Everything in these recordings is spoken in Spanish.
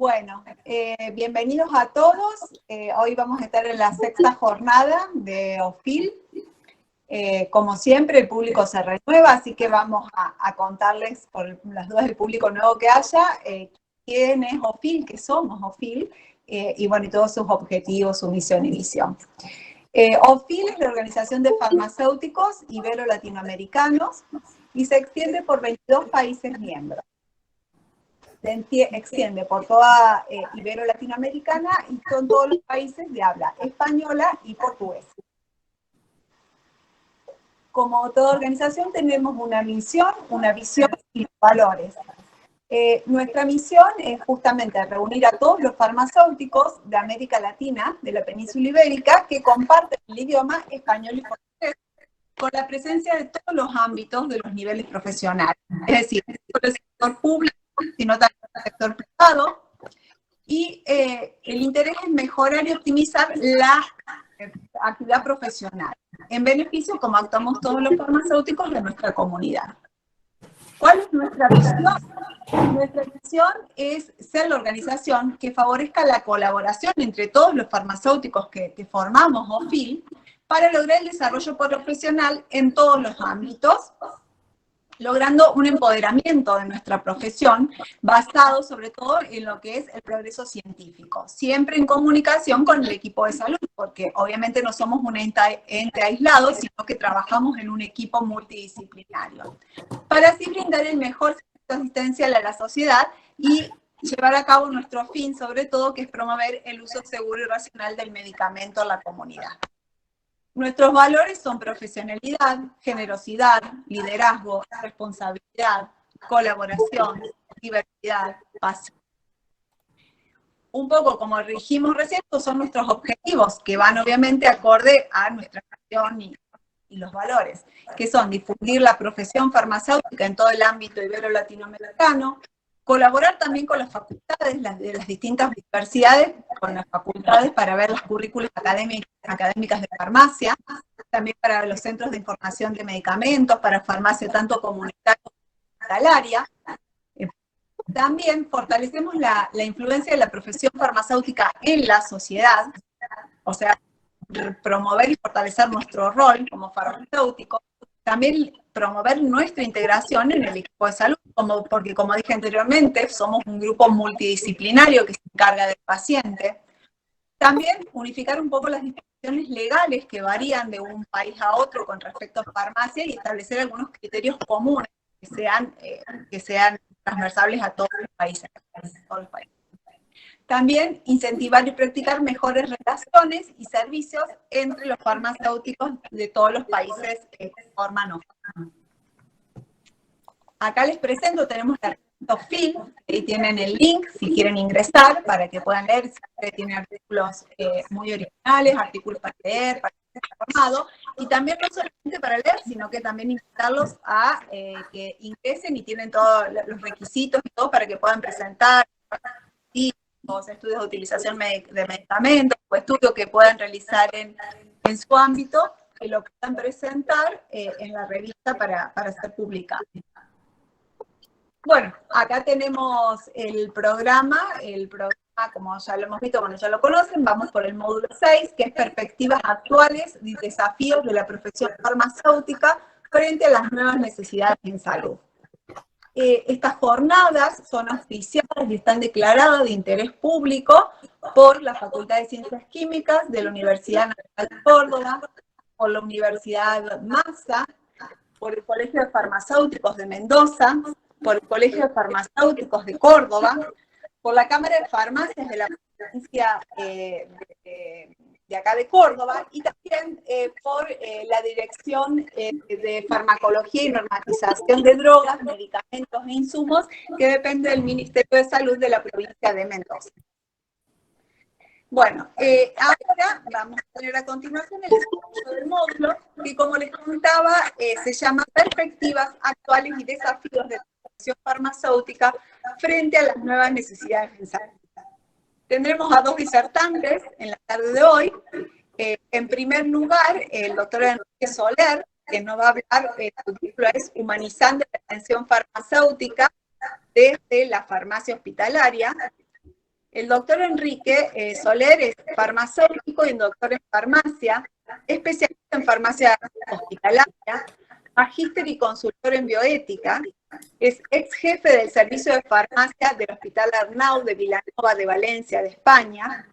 Bueno, bienvenidos a todos. Hoy vamos a estar en la sexta jornada de OFIL. Como siempre, el público se renueva, así que vamos a contarles, por las dudas del público nuevo que haya, quién es OFIL, qué somos OFIL, y bueno, y todos sus objetivos, su misión y visión. OFIL es la Organización de Farmacéuticos Ibero-Latinoamericanos y se extiende por 22 países miembros. Se extiende por toda Ibero-Latinoamericana y son todos los países de habla española y portuguesa. Como toda organización tenemos una misión, una visión y valores. Nuestra misión es justamente reunir a todos los farmacéuticos de América Latina, de la península ibérica, que comparten el idioma español y portugués, con la presencia de todos los ámbitos de los niveles profesionales. Es decir, no solo el sector público, sino también el sector privado. Y el interés es mejorar y optimizar la actividad profesional, en beneficio, como actuamos todos los farmacéuticos de nuestra comunidad. ¿Cuál es nuestra visión? Nuestra visión es ser la organización que favorezca la colaboración entre todos los farmacéuticos que formamos OFIL para lograr el desarrollo profesional en todos los ámbitos, logrando un empoderamiento de nuestra profesión basado sobre todo en lo que es el progreso científico, siempre en comunicación con el equipo de salud, porque obviamente no somos un ente aislado, sino que trabajamos en un equipo multidisciplinario, para así brindar el mejor servicio asistencial a la sociedad y llevar a cabo nuestro fin, sobre todo, que es promover el uso seguro y racional del medicamento en la comunidad. Nuestros valores son profesionalidad, generosidad, liderazgo, responsabilidad, colaboración, diversidad, pasión. Un poco como dijimos recién, estos son nuestros objetivos, que van obviamente acorde a nuestra misión y los valores, que son difundir la profesión farmacéutica en todo el ámbito ibero-latinoamericano, colaborar también con las facultades de las distintas universidades, con las facultades para ver las currículas académicas de farmacia, también para los centros de información de medicamentos, para farmacia tanto comunitaria como hospitalaria. También fortalecemos la influencia de la profesión farmacéutica en la sociedad, o sea, promover y fortalecer nuestro rol como farmacéuticos, también promover nuestra integración en el equipo de salud, porque como dije anteriormente, somos un grupo multidisciplinario que se encarga del paciente. También unificar un poco las disposiciones legales que varían de un país a otro con respecto a farmacia y establecer algunos criterios comunes que sean transversales a todos los países. También incentivar y practicar mejores relaciones y servicios entre los farmacéuticos de todos los países que forman OFIL. Acá les presento, tenemos la OFIL, ahí tienen el link si quieren ingresar para que puedan leer, tiene artículos muy originales, artículos para leer, para ser informado, y también no solamente para leer, sino que también invitarlos a que ingresen y tienen todos los requisitos y todo para que puedan presentar estudios de utilización de medicamentos o estudios que puedan realizar en su ámbito, que lo puedan presentar en la revista para ser publicado. Bueno, acá tenemos el programa, como ya lo hemos visto, bueno, ya lo conocen, vamos por el módulo 6, que es perspectivas actuales y desafíos de la profesión farmacéutica frente a las nuevas necesidades en salud. Estas jornadas son auspiciadas y están declaradas de interés público por la Facultad de Ciencias Químicas de la Universidad Nacional de Córdoba, por la Universidad MASA, por el Colegio de Farmacéuticos de Mendoza, por el Colegio de Farmacéuticos de Córdoba, por la Cámara de Farmacias de la provincia de acá de Córdoba, y también por la Dirección de Farmacología y Normatización de Drogas, Medicamentos e Insumos, que depende del Ministerio de Salud de la provincia de Mendoza. Bueno, ahora vamos a tener a continuación el desarrollo del módulo, que como les comentaba, se llama Perspectivas actuales y desafíos de la profesión farmacéutica frente a las nuevas necesidades en salud. Tendremos a dos disertantes en la tarde de hoy. En primer lugar, el doctor Enrique Soler, que nos va a hablar, su título es Humanizando la atención farmacéutica desde la farmacia hospitalaria. El doctor Enrique Soler es farmacéutico y doctor en farmacia, especialista en farmacia hospitalaria, magíster y consultor en bioética, es ex jefe del servicio de farmacia del Hospital Arnau de Vilanova de Valencia, de España.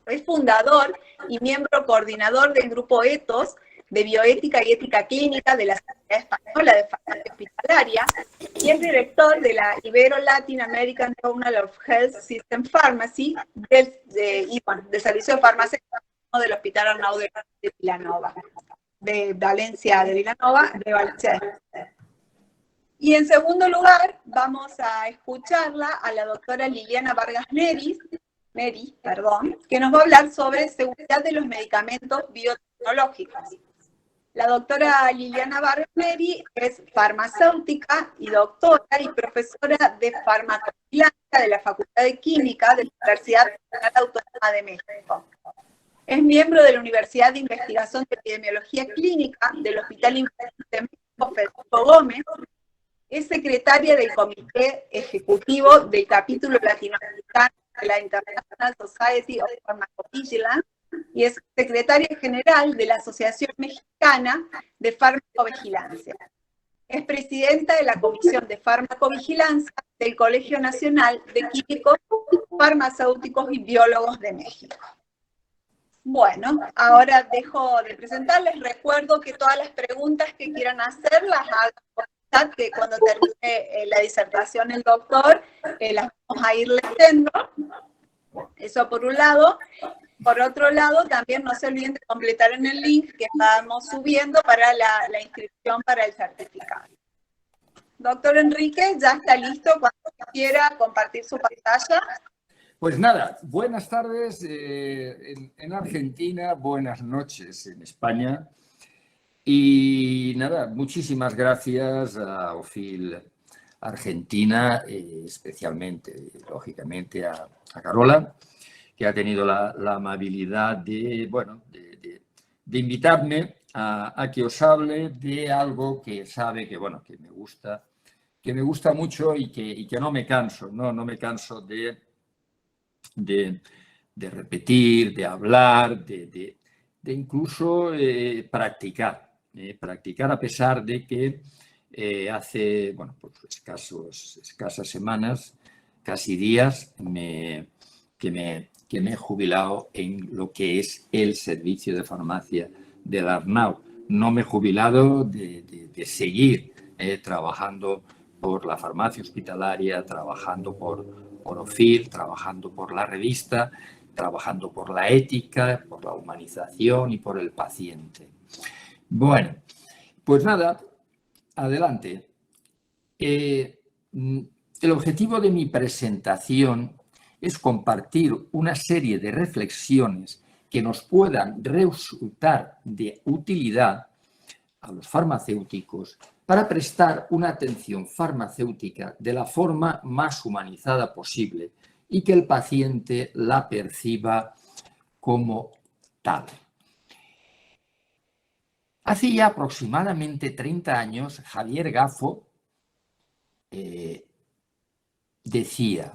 Es fundador y miembro coordinador del grupo ETHOS de Bioética y Ética Clínica de la Sociedad Española de Farmacia Hospitalaria y es director de la Ibero-Latin American Journal of Health System Pharmacy del Servicio de Farmacia del Hospital Arnau de Vilanova, de Valencia, de Vilanova, de Valencia. Y en segundo lugar, vamos a escucharla a la doctora Liliana Vargas Neri, que nos va a hablar sobre seguridad de los medicamentos biotecnológicos. La doctora Liliana Vargas Neri es farmacéutica y doctora y profesora de farmacovigilancia de la Facultad de Química de la Universidad Nacional Autónoma de México. Es miembro de la Universidad de Investigación de Epidemiología Clínica del Hospital Infantil de México Federico Gómez. Es secretaria del Comité Ejecutivo del Capítulo Latinoamericano de la International Society of Pharmacovigilance y es secretaria general de la Asociación Mexicana de Farmacovigilancia. Es presidenta de la Comisión de Farmacovigilancia del Colegio Nacional de Químicos, Farmacéuticos y Biólogos de México. Bueno, ahora dejo de presentarles. Recuerdo que todas las preguntas que quieran hacer las hagan por chat, que cuando termine la disertación el doctor las vamos a ir leyendo. Eso por un lado. Por otro lado, también no se olviden de completar en el link que estamos subiendo para la inscripción para el certificado. Doctor Enrique, ya está listo cuando quiera compartir su pantalla. Pues nada, buenas tardes en Argentina, buenas noches en España. Y nada, muchísimas gracias a OFIL Argentina, especialmente, lógicamente, a Carola, que ha tenido la amabilidad de invitarme a que os hable de algo que sabe que me gusta mucho y que no me canso, no me canso de repetir, de hablar, de incluso practicar a pesar de que hace escasas semanas, casi días, que me he jubilado en lo que es el servicio de farmacia del Arnau. No me he jubilado de seguir trabajando por la farmacia hospitalaria, trabajando por OFIL, trabajando por la revista, trabajando por la ética, por la humanización y por el paciente. Bueno, pues nada, adelante. El objetivo de mi presentación es compartir una serie de reflexiones que nos puedan resultar de utilidad a los farmacéuticos para prestar una atención farmacéutica de la forma más humanizada posible y que el paciente la perciba como tal. Hace ya aproximadamente 30 años, Javier Gaffo decía,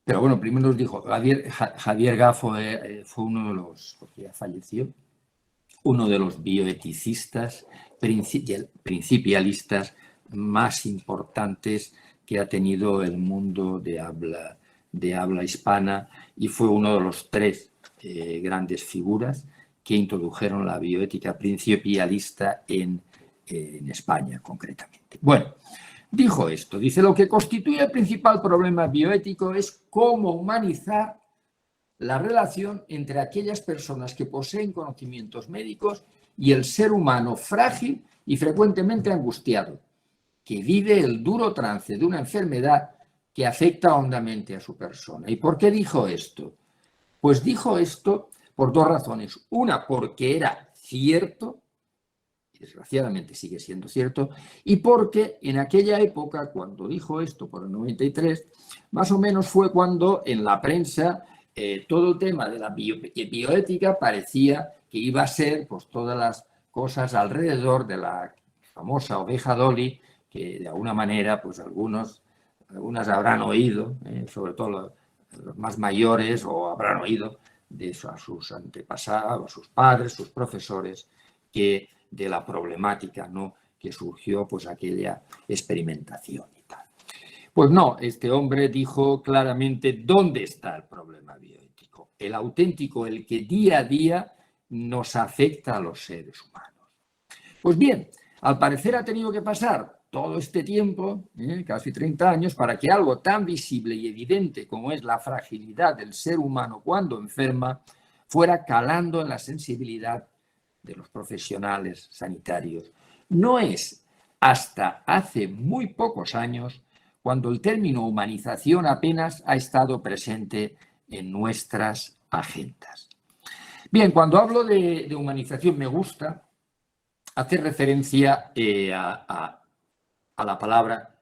pero bueno, primero nos dijo, Javier Gaffo fue uno de los, porque ya falleció, uno de los bioeticistas principialistas más importantes que ha tenido el mundo de habla hispana y fue uno de los tres grandes figuras que introdujeron la bioética principialista en España concretamente. Bueno, dijo esto, dice, lo que constituye el principal problema bioético es cómo humanizar la relación entre aquellas personas que poseen conocimientos médicos y el ser humano frágil y frecuentemente angustiado, que vive el duro trance de una enfermedad que afecta hondamente a su persona. ¿Y por qué dijo esto? Pues dijo esto por dos razones. Una, porque era cierto, y desgraciadamente sigue siendo cierto, y porque en aquella época, cuando dijo esto, por el 93, más o menos fue cuando en la prensa todo el tema de la bioética parecía que iba a ser pues todas las cosas alrededor de la famosa oveja Dolly, que de alguna manera pues algunas habrán oído, sobre todo los más mayores o habrán oído de eso a sus antepasados, a sus padres, sus profesores, que de la problemática, ¿no?, que surgió pues aquella experimentación y tal. Pues no, este hombre dijo claramente dónde está el problema bioético, el auténtico, el que día a día nos afecta a los seres humanos. Pues bien, al parecer ha tenido que pasar todo este tiempo, casi 30 años, para que algo tan visible y evidente como es la fragilidad del ser humano cuando enferma, fuera calando en la sensibilidad de los profesionales sanitarios. No es hasta hace muy pocos años cuando el término humanización apenas ha estado presente en nuestras agendas. Bien, cuando hablo de humanización me gusta hacer referencia a la palabra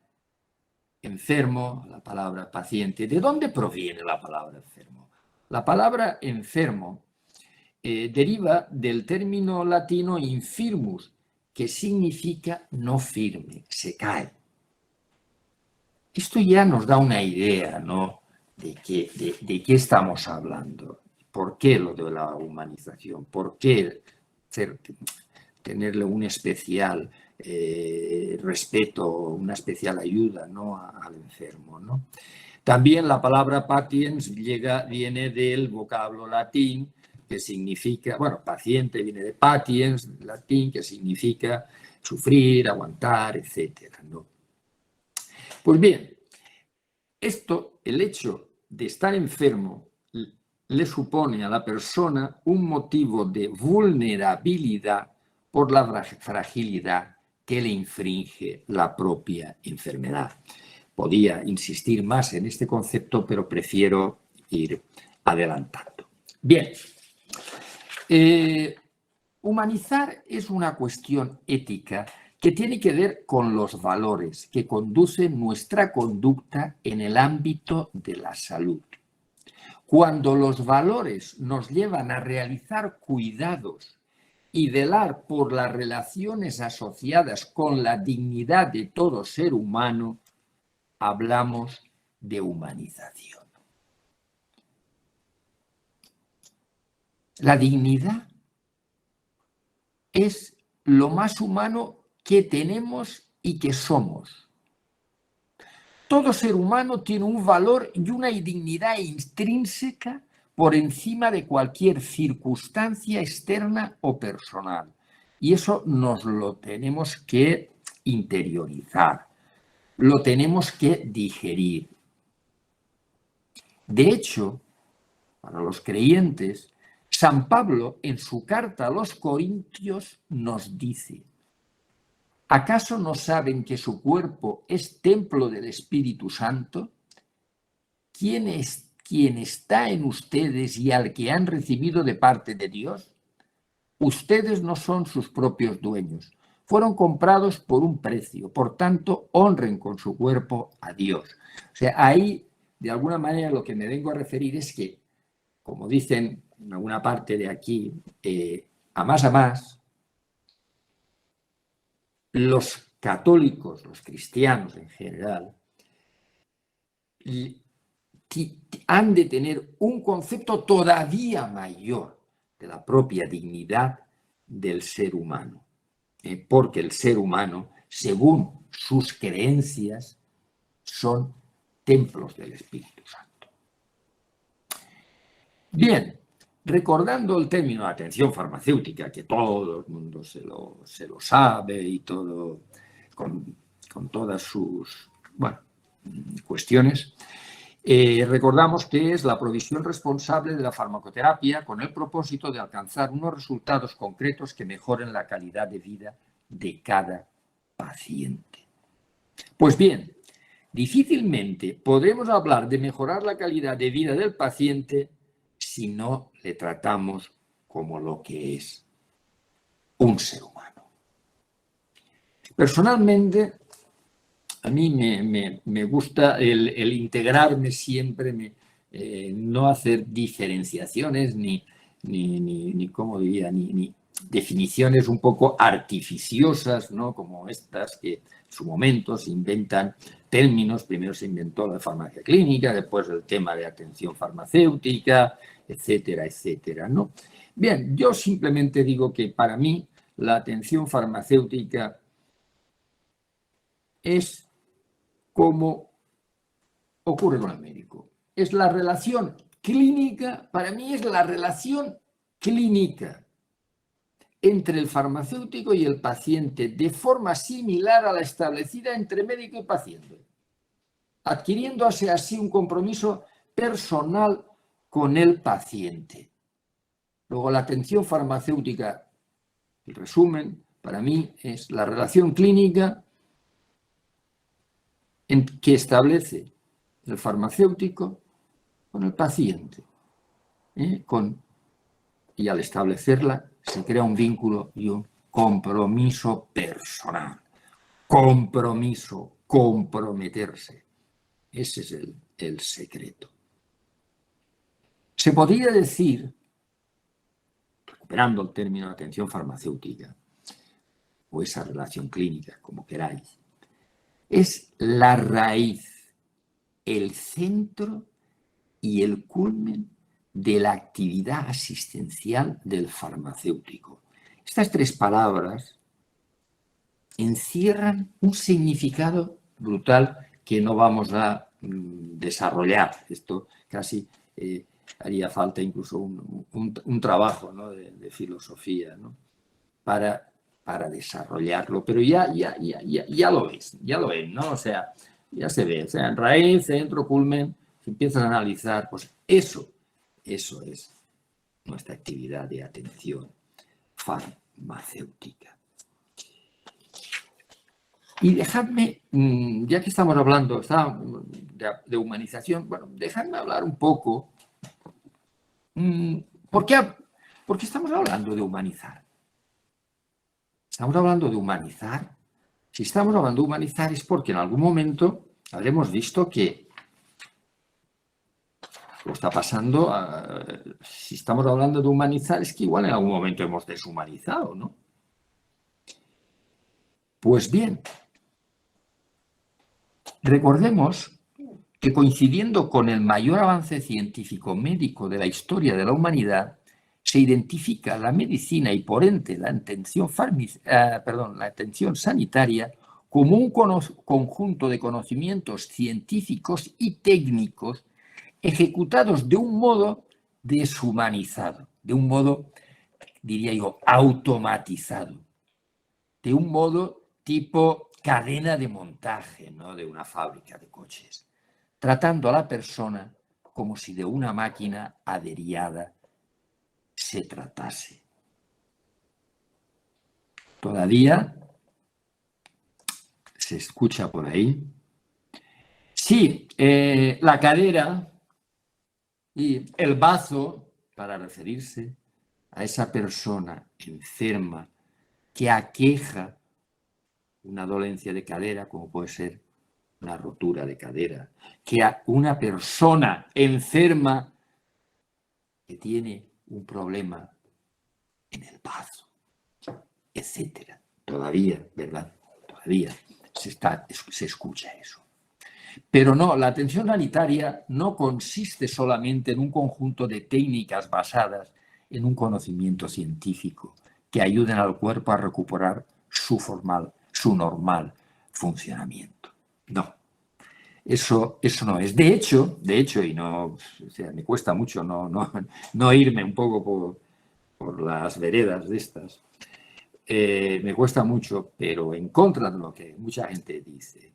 enfermo, a la palabra paciente. ¿De dónde proviene la palabra enfermo? La palabra enfermo deriva del término latino infirmus, que significa no firme, se cae. Esto ya nos da una idea, ¿no?, de qué estamos hablando. ¿Por qué lo de la humanización? ¿Por qué tenerle un especial respeto, una especial ayuda, ¿no?, al enfermo, ¿no? También la palabra patiens viene del vocablo latín que significa, bueno, paciente viene de patiens, latín, que significa sufrir, aguantar, etcétera, ¿no? Pues bien, esto, el hecho de estar enfermo, le supone a la persona un motivo de vulnerabilidad por la fragilidad que le infringe la propia enfermedad. Podía insistir más en este concepto, pero prefiero ir adelantando. Bien, humanizar es una cuestión ética que tiene que ver con los valores que conducen nuestra conducta en el ámbito de la salud. Cuando los valores nos llevan a realizar cuidados y velar por las relaciones asociadas con la dignidad de todo ser humano, hablamos de humanización. La dignidad es lo más humano que tenemos y que somos. Todo ser humano tiene un valor y una dignidad intrínseca por encima de cualquier circunstancia externa o personal. Y eso nos lo tenemos que interiorizar, lo tenemos que digerir. De hecho, para los creyentes, San Pablo en su carta a los Corintios nos dice: ¿acaso no saben que su cuerpo es templo del Espíritu Santo? ¿Quién está en ustedes y al que han recibido de parte de Dios? Ustedes no son sus propios dueños. Fueron comprados por un precio. Por tanto, honren con su cuerpo a Dios. O sea, ahí, de alguna manera, lo que me vengo a referir es que, como dicen en alguna parte de aquí, a más, los católicos, los cristianos en general, han de tener un concepto todavía mayor de la propia dignidad del ser humano, porque el ser humano, según sus creencias, son templos del Espíritu Santo. Bien, recordando el término de atención farmacéutica, que todo el mundo se lo sabe y todo, con todas sus cuestiones, recordamos que es la provisión responsable de la farmacoterapia con el propósito de alcanzar unos resultados concretos que mejoren la calidad de vida de cada paciente. Pues bien, difícilmente podremos hablar de mejorar la calidad de vida del paciente si no le tratamos como lo que es, un ser humano. Personalmente, a mí me gusta el integrarme siempre, no hacer diferenciaciones ni ¿cómo diría? Ni definiciones un poco artificiosas, ¿no?, como estas que en su momento se inventan términos. Primero se inventó la farmacia clínica, después el tema de atención farmacéutica, etcétera, etcétera, ¿no? Bien, yo simplemente digo que para mí la atención farmacéutica es como ocurre con el médico. Es la relación clínica, para mí es la relación clínica entre el farmacéutico y el paciente, de forma similar a la establecida entre médico y paciente, adquiriéndose así un compromiso personal con el paciente. Luego, la atención farmacéutica, el resumen, para mí, es la relación clínica que establece el farmacéutico con el paciente. Y al establecerla se crea un vínculo y un compromiso personal. Compromiso, comprometerse. Ese es el secreto. Se podría decir, recuperando el término de atención farmacéutica, o esa relación clínica, como queráis, es la raíz, el centro y el culmen de la actividad asistencial del farmacéutico. Estas tres palabras encierran un significado brutal que no vamos a desarrollar. Esto casi haría falta incluso un trabajo, ¿no?, de filosofía, ¿no?, para desarrollarlo. Pero ya lo ves, ¿no? O sea, ya se ve. O sea, raíz, centro, culmen, si empiezas a analizar, pues eso es nuestra actividad de atención farmacéutica. Y dejadme, ya que estamos hablando de humanización, bueno, dejadme hablar un poco. ¿Por qué estamos hablando de humanizar? Estamos hablando de humanizar. Si estamos hablando de humanizar es porque en algún momento habremos visto que lo está pasando. Si estamos hablando de humanizar es que igual en algún momento hemos deshumanizado, ¿no? Pues bien, recordemos que coincidiendo con el mayor avance científico médico de la historia de la humanidad, se identifica la medicina y por ende la atención sanitaria como un conjunto de conocimientos científicos y técnicos ejecutados de un modo deshumanizado, de un modo, diría yo, automatizado, de un modo tipo cadena de montaje, ¿no?, de una fábrica de coches, tratando a la persona como si de una máquina averiada se tratase. Todavía se escucha por ahí. Sí, la cadera y el bazo, para referirse a esa persona enferma que aqueja una dolencia de cadera, como puede ser una rotura de cadera, que a una persona enferma que tiene un problema en el bazo, etcétera. Todavía, ¿verdad? Todavía se escucha eso. Pero no, la atención sanitaria no consiste solamente en un conjunto de técnicas basadas en un conocimiento científico que ayuden al cuerpo a recuperar su normal funcionamiento. No, eso no es. De hecho, y no, o sea, me cuesta mucho no irme un poco por las veredas de estas. Me cuesta mucho, pero en contra de lo que mucha gente dice.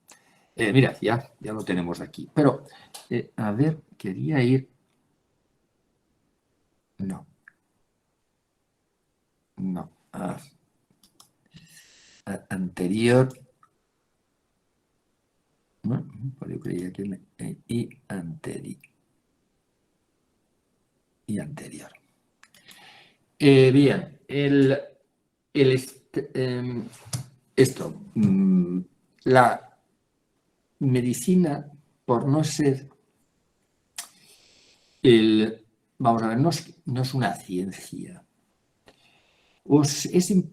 Mira, ya lo tenemos aquí. Pero, a ver, quería ir... No. Anterior. No, yo creía que... Y anterior. Bien, esto. La medicina, por no ser vamos a ver, no es una ciencia.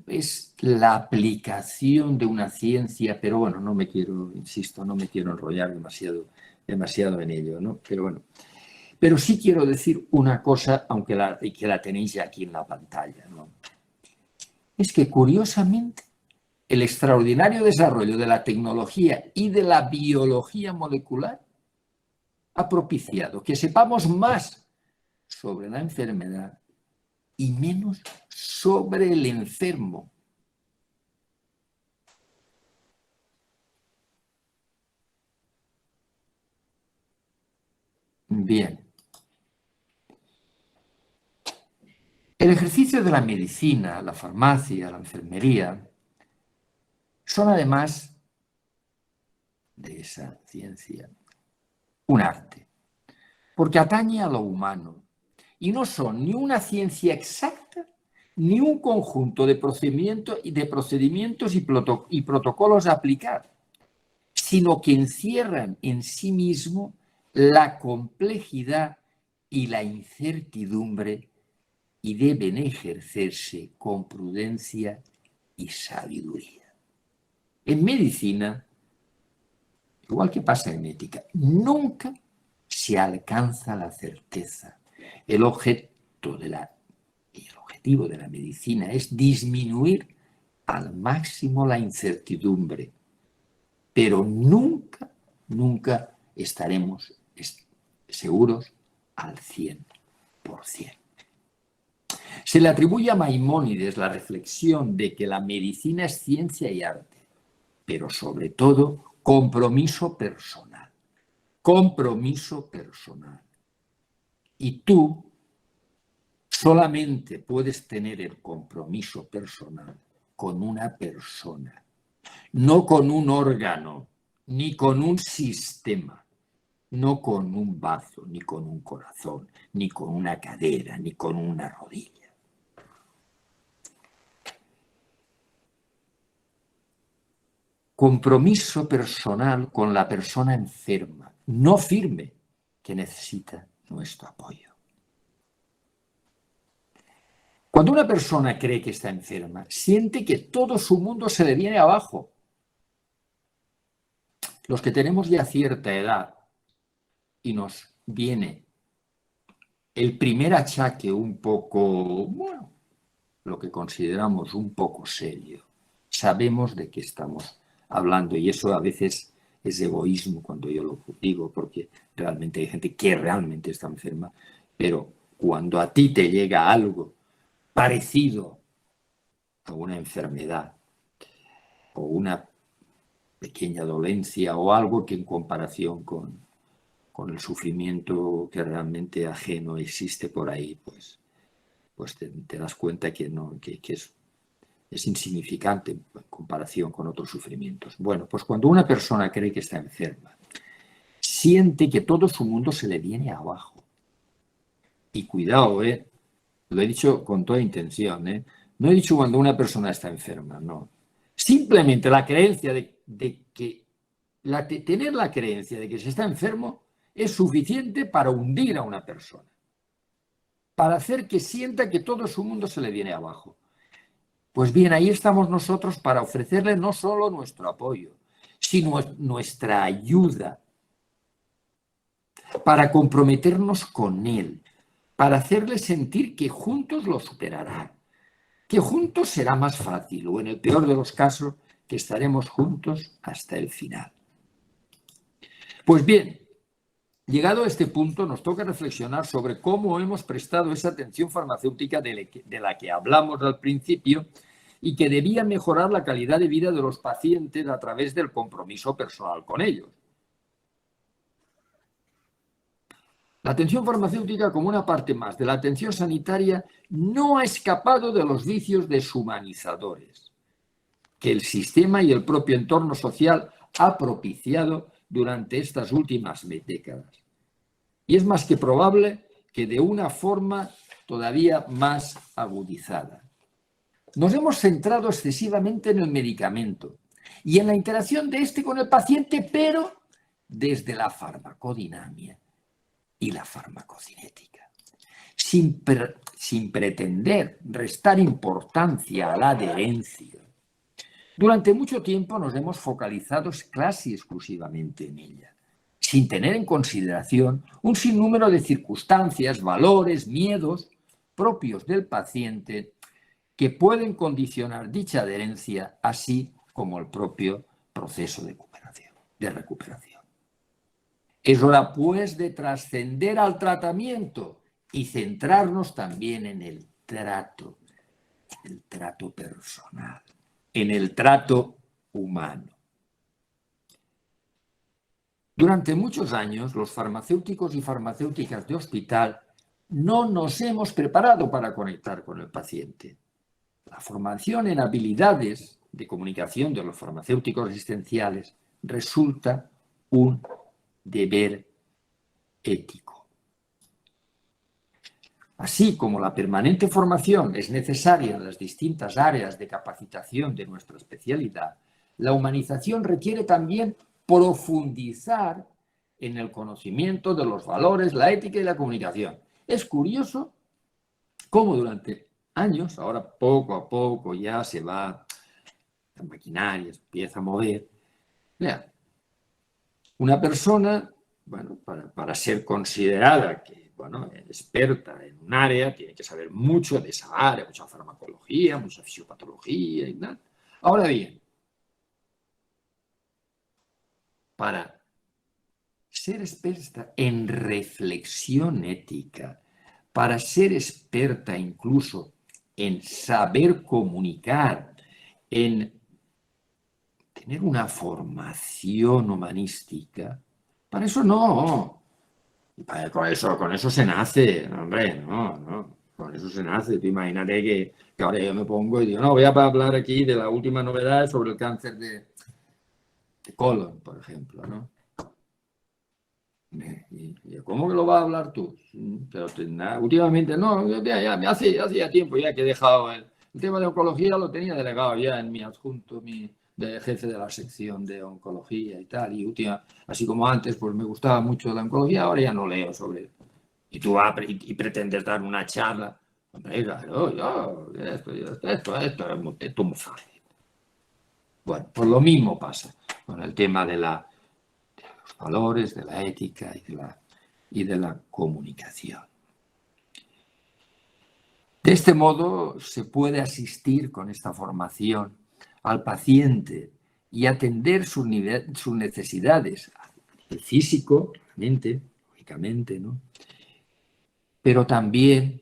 es la aplicación de una ciencia, pero bueno, no me quiero enrollar demasiado en ello, ¿no? Pero bueno, pero sí quiero decir una cosa, aunque que la tenéis ya aquí en la pantalla, ¿no? Es que curiosamente el extraordinario desarrollo de la tecnología y de la biología molecular ha propiciado que sepamos más sobre la enfermedad y menos sobre el enfermo. Bien. El ejercicio de la medicina, la farmacia, la enfermería, son además de esa ciencia un arte, porque atañe a lo humano y no son ni una ciencia exacta ni un conjunto de procedimientos y protocolos a aplicar, sino que encierran en sí mismo la complejidad y la incertidumbre y deben ejercerse con prudencia y sabiduría. En medicina, igual que pasa en ética, nunca se alcanza la certeza. El objetivo de la medicina es disminuir al máximo la incertidumbre, pero nunca estaremos seguros al 100%. Se le atribuye a Maimónides la reflexión de que la medicina es ciencia y arte, pero sobre todo compromiso personal. Compromiso personal. Y tú solamente puedes tener el compromiso personal con una persona, no con un órgano, ni con un sistema, no con un bazo, ni con un corazón, ni con una cadera, ni con una rodilla. Compromiso personal con la persona enferma, no firme, que necesita nuestro apoyo. Cuando una persona cree que está enferma, siente que todo su mundo se le viene abajo. Los que tenemos ya cierta edad y nos viene el primer achaque un poco, bueno, lo que consideramos un poco serio, sabemos de qué estamos hablando y eso a veces es egoísmo cuando yo lo digo, porque realmente hay gente que realmente está enferma, pero cuando a ti te llega algo parecido a una enfermedad o una pequeña dolencia o algo que en comparación con el sufrimiento que realmente ajeno existe por ahí, pues te das cuenta que es insignificante en comparación con otros sufrimientos. Bueno, pues cuando una persona cree que está enferma, siente que todo su mundo se le viene abajo. Y cuidado, lo he dicho con toda intención, no he dicho cuando una persona está enferma, no. Simplemente la creencia tener la creencia de que se está enfermo es suficiente para hundir a una persona, para hacer que sienta que todo su mundo se le viene abajo. Pues bien, ahí estamos nosotros para ofrecerle no solo nuestro apoyo, sino nuestra ayuda, para comprometernos con él, para hacerle sentir que juntos lo superará, que juntos será más fácil o en el peor de los casos, que estaremos juntos hasta el final. Pues bien, llegado a este punto nos toca reflexionar sobre cómo hemos prestado esa atención farmacéutica de la que hablamos al principio y que debía mejorar la calidad de vida de los pacientes a través del compromiso personal con ellos. La atención farmacéutica, como una parte más de la atención sanitaria, no ha escapado de los vicios deshumanizadores que el sistema y el propio entorno social ha propiciado durante estas últimas décadas. Y es más que probable que de una forma todavía más agudizada. Nos hemos centrado excesivamente en el medicamento y en la interacción de este con el paciente, pero desde la farmacodinámica y la farmacocinética, sin pretender restar importancia a la adherencia, durante mucho tiempo nos hemos focalizado casi exclusivamente en ella, sin tener en consideración un sinnúmero de circunstancias, valores, miedos propios del paciente que pueden condicionar dicha adherencia, así como el propio proceso de recuperación. Es hora, pues, de trascender al tratamiento y centrarnos también en el trato personal, en el trato humano. Durante muchos años, los farmacéuticos y farmacéuticas de hospital no nos hemos preparado para conectar con el paciente. La formación en habilidades de comunicación de los farmacéuticos asistenciales resulta un deber ético. Así como la permanente formación es necesaria en las distintas áreas de capacitación de nuestra especialidad, la humanización requiere también profundizar en el conocimiento de los valores, la ética y la comunicación. Es curioso cómo durante años, ahora poco a poco ya se va, la maquinaria se empieza a mover. Mira, una persona, bueno, para ser considerada que, bueno, experta en un área, tiene que saber mucho de esa área, mucha farmacología, mucha fisiopatología y tal. Ahora bien, para ser experta en reflexión ética, para ser experta incluso en saber comunicar, en tener una formación humanística, para eso no. Con eso se nace, hombre, no. Con eso se nace. Tú imagínate que ahora yo me pongo y digo, no, voy a hablar aquí de la última novedad sobre el cáncer de colon, por ejemplo, ¿no? Y ¿cómo que lo vas a hablar tú? Pero últimamente, no, ya hacía tiempo ya que he dejado el tema de oncología, lo tenía delegado ya en mi adjunto, de jefe de la sección de oncología y tal, y así como antes, pues me gustaba mucho la oncología, ahora ya no leo sobre. Y tú vas y pretendes dar una charla, hombre, claro, esto es muy fácil. Bueno, pues lo mismo pasa con el tema de los valores, de la ética y de la comunicación. De este modo se puede asistir con esta formación al paciente y atender sus necesidades, el físico, lógicamente, ¿no? Pero también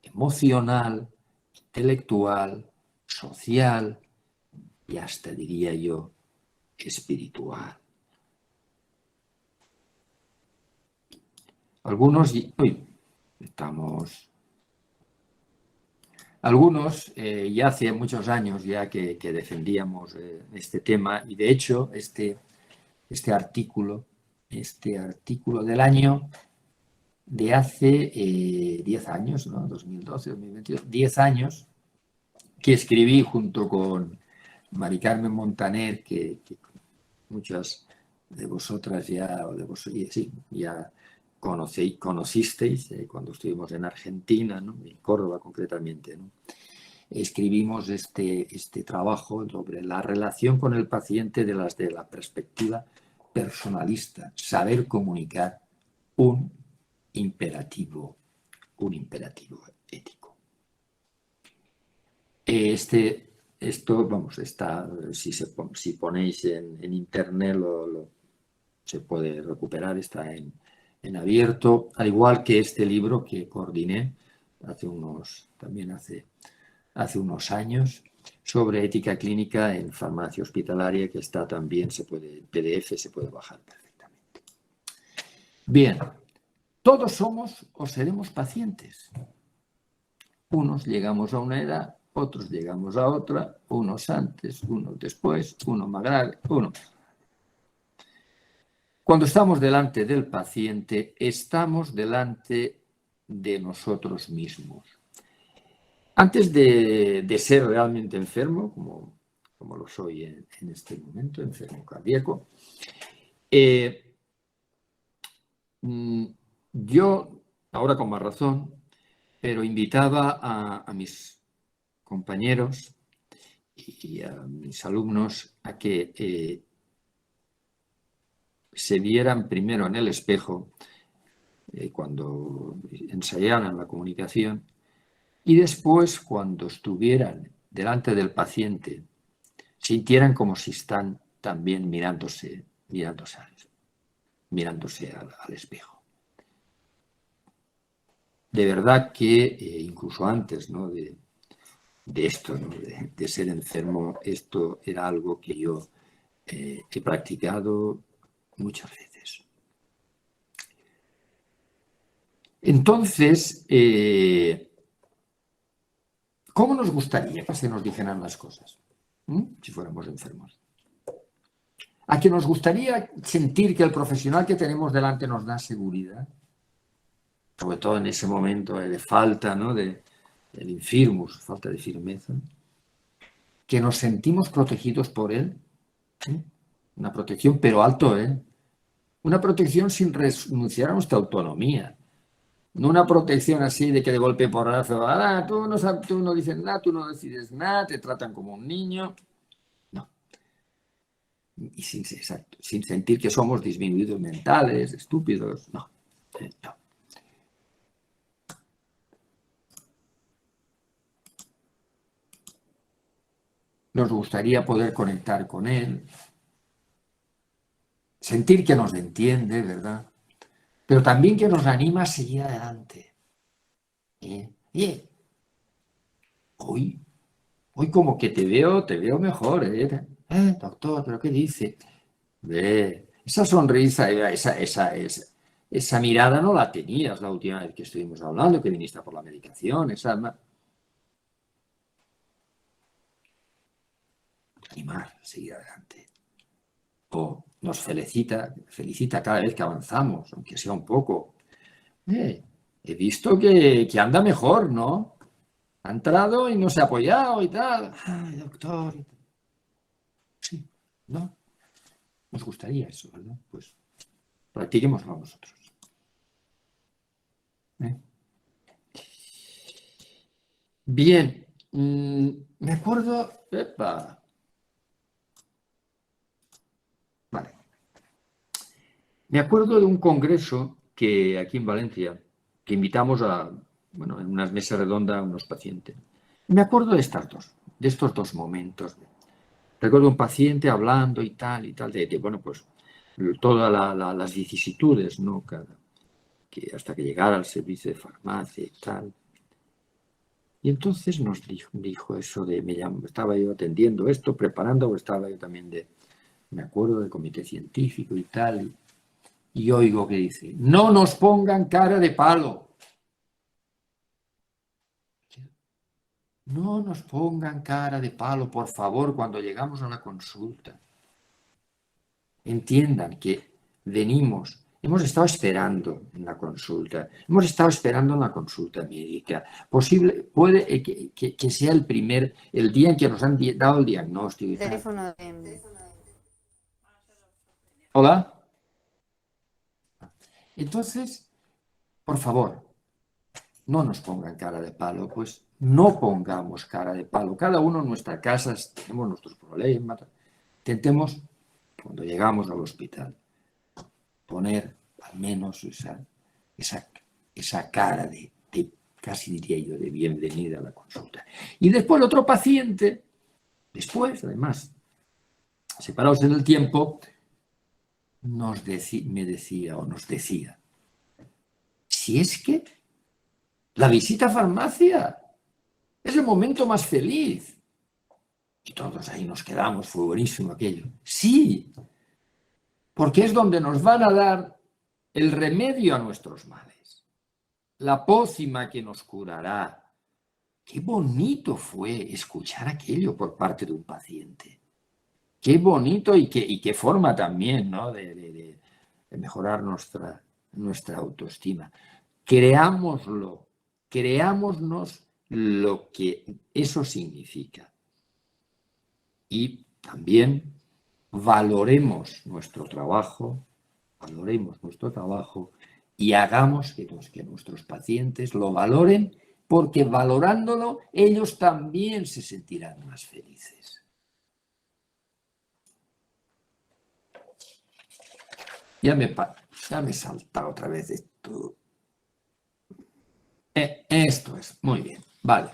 emocional, intelectual, social y hasta, diría yo, espiritual. Algunos ya hace muchos años ya que defendíamos este tema y de hecho este artículo del año de hace 10 años, ¿no? 2012, 2022, 10 años, que escribí junto con Mari Carmen Montaner, que muchas de vosotras ya conocisteis cuando estuvimos en Argentina, ¿no? En Córdoba concretamente, ¿no? Escribimos este trabajo sobre la relación con el paciente de la perspectiva personalista, saber comunicar un imperativo ético. Si ponéis en internet se puede recuperar, está en abierto, al igual que este libro que coordiné hace unos años sobre ética clínica en farmacia hospitalaria, que está también, en PDF se puede bajar perfectamente. Bien, todos somos o seremos pacientes. Unos llegamos a una edad, otros llegamos a otra, unos antes, unos después, uno más grave, uno más. Cuando estamos delante del paciente, estamos delante de nosotros mismos. Antes de ser realmente enfermo, como lo soy en este momento, enfermo cardíaco, yo, ahora con más razón, pero invitaba a mis compañeros y a mis alumnos a que se vieran primero en el espejo cuando ensayaran la comunicación y después cuando estuvieran delante del paciente sintieran como si están también mirándose al espejo. De verdad que incluso antes, ¿no?, de esto, ¿no?, de ser enfermo, esto era algo que yo he practicado muchas veces. Entonces, ¿cómo nos gustaría que se nos dijeran las cosas si fuéramos enfermos? ¿A que nos gustaría sentir que el profesional que tenemos delante nos da seguridad? Sobre todo en ese momento de falta, ¿no?, del infirmus, falta de firmeza. Que nos sentimos protegidos por él. Una protección, pero alto, una protección sin renunciar a nuestra autonomía. No una protección así de que de golpe porrazo, tú no dices nada, tú no decides nada, te tratan como un niño. No. Y sin sentir que somos disminuidos mentales, estúpidos. No. No. Nos gustaría poder conectar con él, sentir que nos entiende, ¿verdad? Pero también que nos anima a seguir adelante. Hoy como que te veo mejor, doctor, ¿pero qué dice? Esa sonrisa, esa mirada no la tenías la última vez que estuvimos hablando, que viniste por la medicación, animar a seguir adelante. O nos felicita cada vez que avanzamos, aunque sea un poco. He visto que anda mejor, ¿no? Ha entrado y no se ha apoyado y tal. Ay, doctor. Sí, ¿no? Nos gustaría eso, ¿verdad? Pues practiquémoslo nosotros. Bien, me acuerdo... ¡Epa! Vale. Me acuerdo de un congreso que aquí en Valencia, que invitamos en unas mesas redondas a unos pacientes. Me acuerdo de estos dos momentos. Recuerdo un paciente hablando y tal, pues todas las vicisitudes, ¿no? Que hasta que llegara al servicio de farmacia y tal. Y entonces nos dijo eso de, estaba yo atendiendo esto, preparando, estaba yo también me acuerdo del comité científico y tal, y oigo que dice, no nos pongan cara de palo. No nos pongan cara de palo, por favor, cuando llegamos a la consulta. Entiendan que hemos estado esperando en la consulta, médica. Puede que sea el día en que nos han dado el diagnóstico. Teléfono. Hola. Entonces, por favor, no nos pongan cara de palo, pues no pongamos cara de palo. Cada uno en nuestra casa tenemos nuestros problemas. Intentemos, cuando llegamos al hospital, poner al menos esa cara de, casi diría yo, de bienvenida a la consulta. Y después el otro paciente, además, separados en el tiempo, nos decía, si es que la visita a farmacia es el momento más feliz. Y todos ahí nos quedamos, fue buenísimo aquello. Sí, porque es donde nos van a dar el remedio a nuestros males, la pócima que nos curará. Qué bonito fue escuchar aquello por parte de un paciente. Qué bonito y qué forma también, ¿no?, de mejorar nuestra autoestima. Creámonos lo que eso significa. Y también valoremos nuestro trabajo y hagamos que nuestros pacientes lo valoren porque valorándolo ellos también se sentirán más felices. Ya me he saltado otra vez esto. Esto es, muy bien, vale.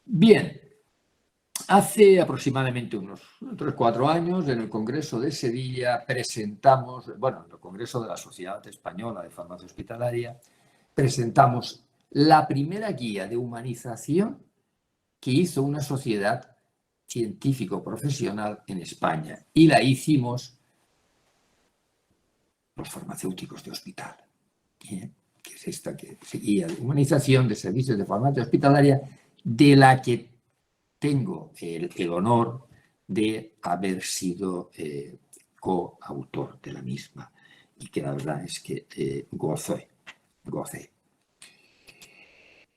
Bien, hace aproximadamente unos 3 o 4 años en el Congreso de Sevilla presentamos, bueno, en el Congreso de la Sociedad Española de Farmacia Hospitalaria, presentamos la primera guía de humanización que hizo una sociedad científico-profesional en España y la hicimos los farmacéuticos de hospital, que es esta guía de humanización de servicios de farmacia hospitalaria, de la que tengo el honor de haber sido coautor de la misma y que la verdad es que gocé.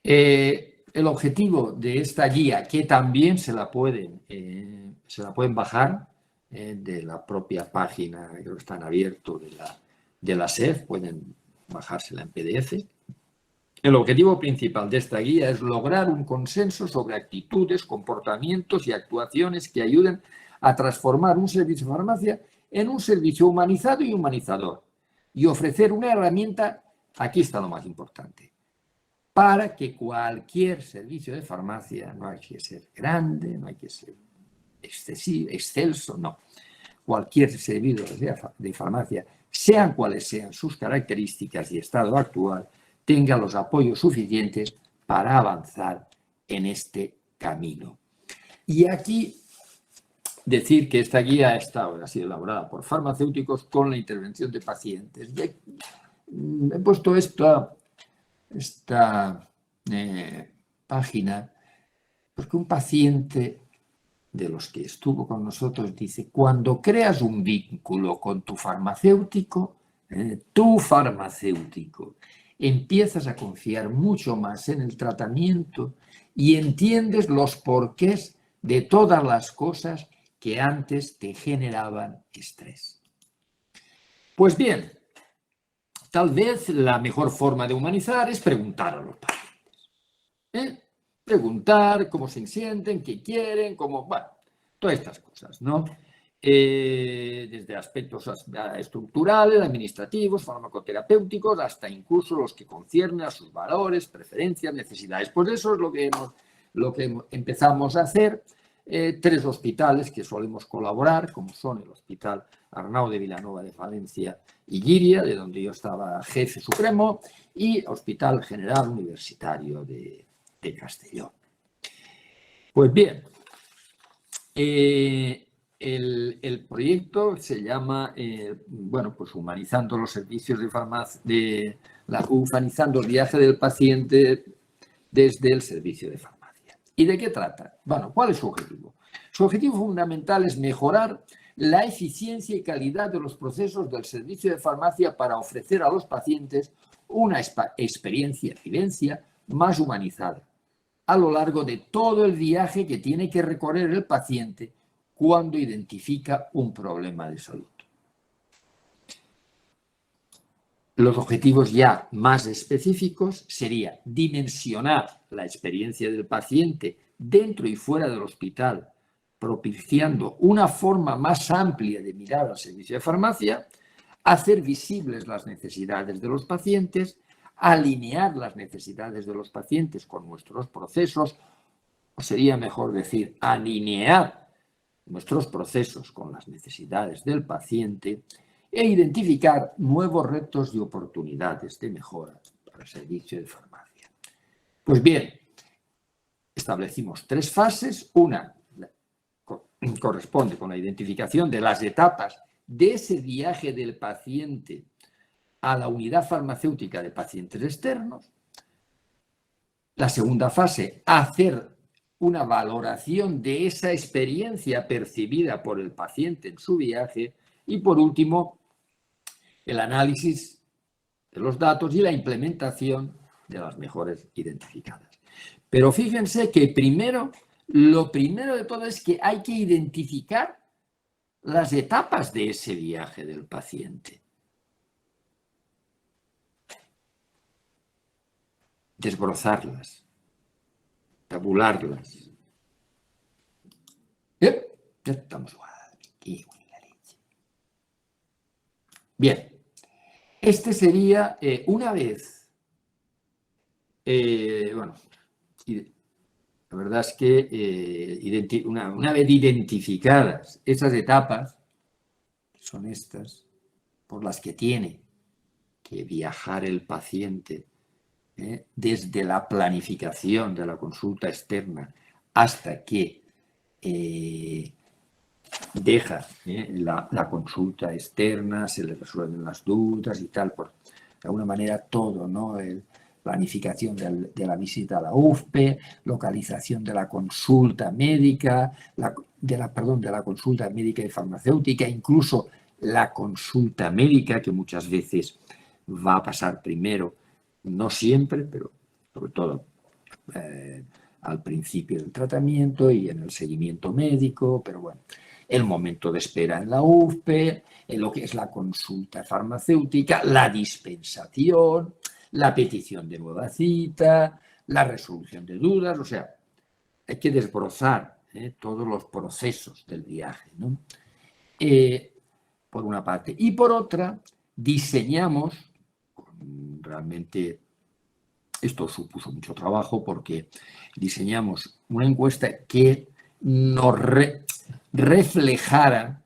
El objetivo de esta guía, que también se la pueden bajar de la propia página, creo que está en abierto, de la SEF, pueden bajársela en PDF. El objetivo principal de esta guía es lograr un consenso sobre actitudes, comportamientos y actuaciones que ayuden a transformar un servicio de farmacia en un servicio humanizado y humanizador y ofrecer una herramienta, aquí está lo más importante, para que cualquier servicio de farmacia, no hay que ser grande, no hay que ser excesivo, excelso, no. Cualquier servicio de farmacia, sean cuales sean sus características y estado actual, tenga los apoyos suficientes para avanzar en este camino. Y aquí decir que esta guía ha sido elaborada por farmacéuticos con la intervención de pacientes. Y aquí, he puesto esta página porque un paciente de los que estuvo con nosotros dice: cuando creas un vínculo con tu farmacéutico, empiezas a confiar mucho más en el tratamiento y entiendes los porqués de todas las cosas que antes te generaban estrés. Pues bien, tal vez la mejor forma de humanizar es preguntar a los pacientes. Preguntar cómo se sienten, qué quieren, bueno, todas estas cosas, ¿no? Desde aspectos estructurales, administrativos, farmacoterapéuticos, hasta incluso los que conciernen a sus valores, preferencias, necesidades. Pues eso es lo que empezamos a hacer. 3 hospitales que solemos colaborar, como son el Hospital Arnau de Vilanova de Valencia y Llíria, de donde yo estaba jefe supremo, y Hospital General Universitario de Castellón. Pues bien, el proyecto se llama, pues humanizando los servicios de farmacia, humanizando el viaje del paciente desde el servicio de farmacia. ¿Y de qué trata? Bueno, ¿cuál es su objetivo? Su objetivo fundamental es mejorar la eficiencia y calidad de los procesos del servicio de farmacia para ofrecer a los pacientes una experiencia, vivencia más humanizada a lo largo de todo el viaje que tiene que recorrer el paciente cuando identifica un problema de salud. Los objetivos ya más específicos sería dimensionar la experiencia del paciente dentro y fuera del hospital, propiciando una forma más amplia de mirar al servicio de farmacia, hacer visibles las necesidades de los pacientes, alinear las necesidades de los pacientes con nuestros procesos, o sería mejor decir, alinear nuestros procesos con las necesidades del paciente e identificar nuevos retos y oportunidades de mejora para el servicio de farmacia. Pues bien, establecimos 3 fases. Una corresponde con la identificación de las etapas de ese viaje del paciente a la unidad farmacéutica de pacientes externos. La segunda fase, hacer una valoración de esa experiencia percibida por el paciente en su viaje. Y por último, el análisis de los datos y la implementación de las mejores identificadas. Pero fíjense que lo primero de todo es que hay que identificar las etapas de ese viaje del paciente. Desbrozarlas, tabularlas. Ya estamos. Bien, este sería una vez, bueno, la verdad es que una vez identificadas esas etapas, son estas, por las que tiene que viajar el paciente, desde la planificación de la consulta externa hasta que deja la consulta externa, se le resuelven las dudas y tal, por de alguna manera todo, ¿no? Planificación de la visita a la UFPE, localización de la consulta médica, de la consulta médica y farmacéutica, incluso la consulta médica, que muchas veces va a pasar primero, no siempre, pero sobre todo al principio del tratamiento y en el seguimiento médico, pero bueno, el momento de espera en la UFPE, en lo que es la consulta farmacéutica, la dispensación, la petición de nueva cita, la resolución de dudas, o sea, hay que desbrozar todos los procesos del viaje, ¿no? Por una parte. Y por otra, diseñamos, realmente esto supuso mucho trabajo porque diseñamos una encuesta que nos reflejara,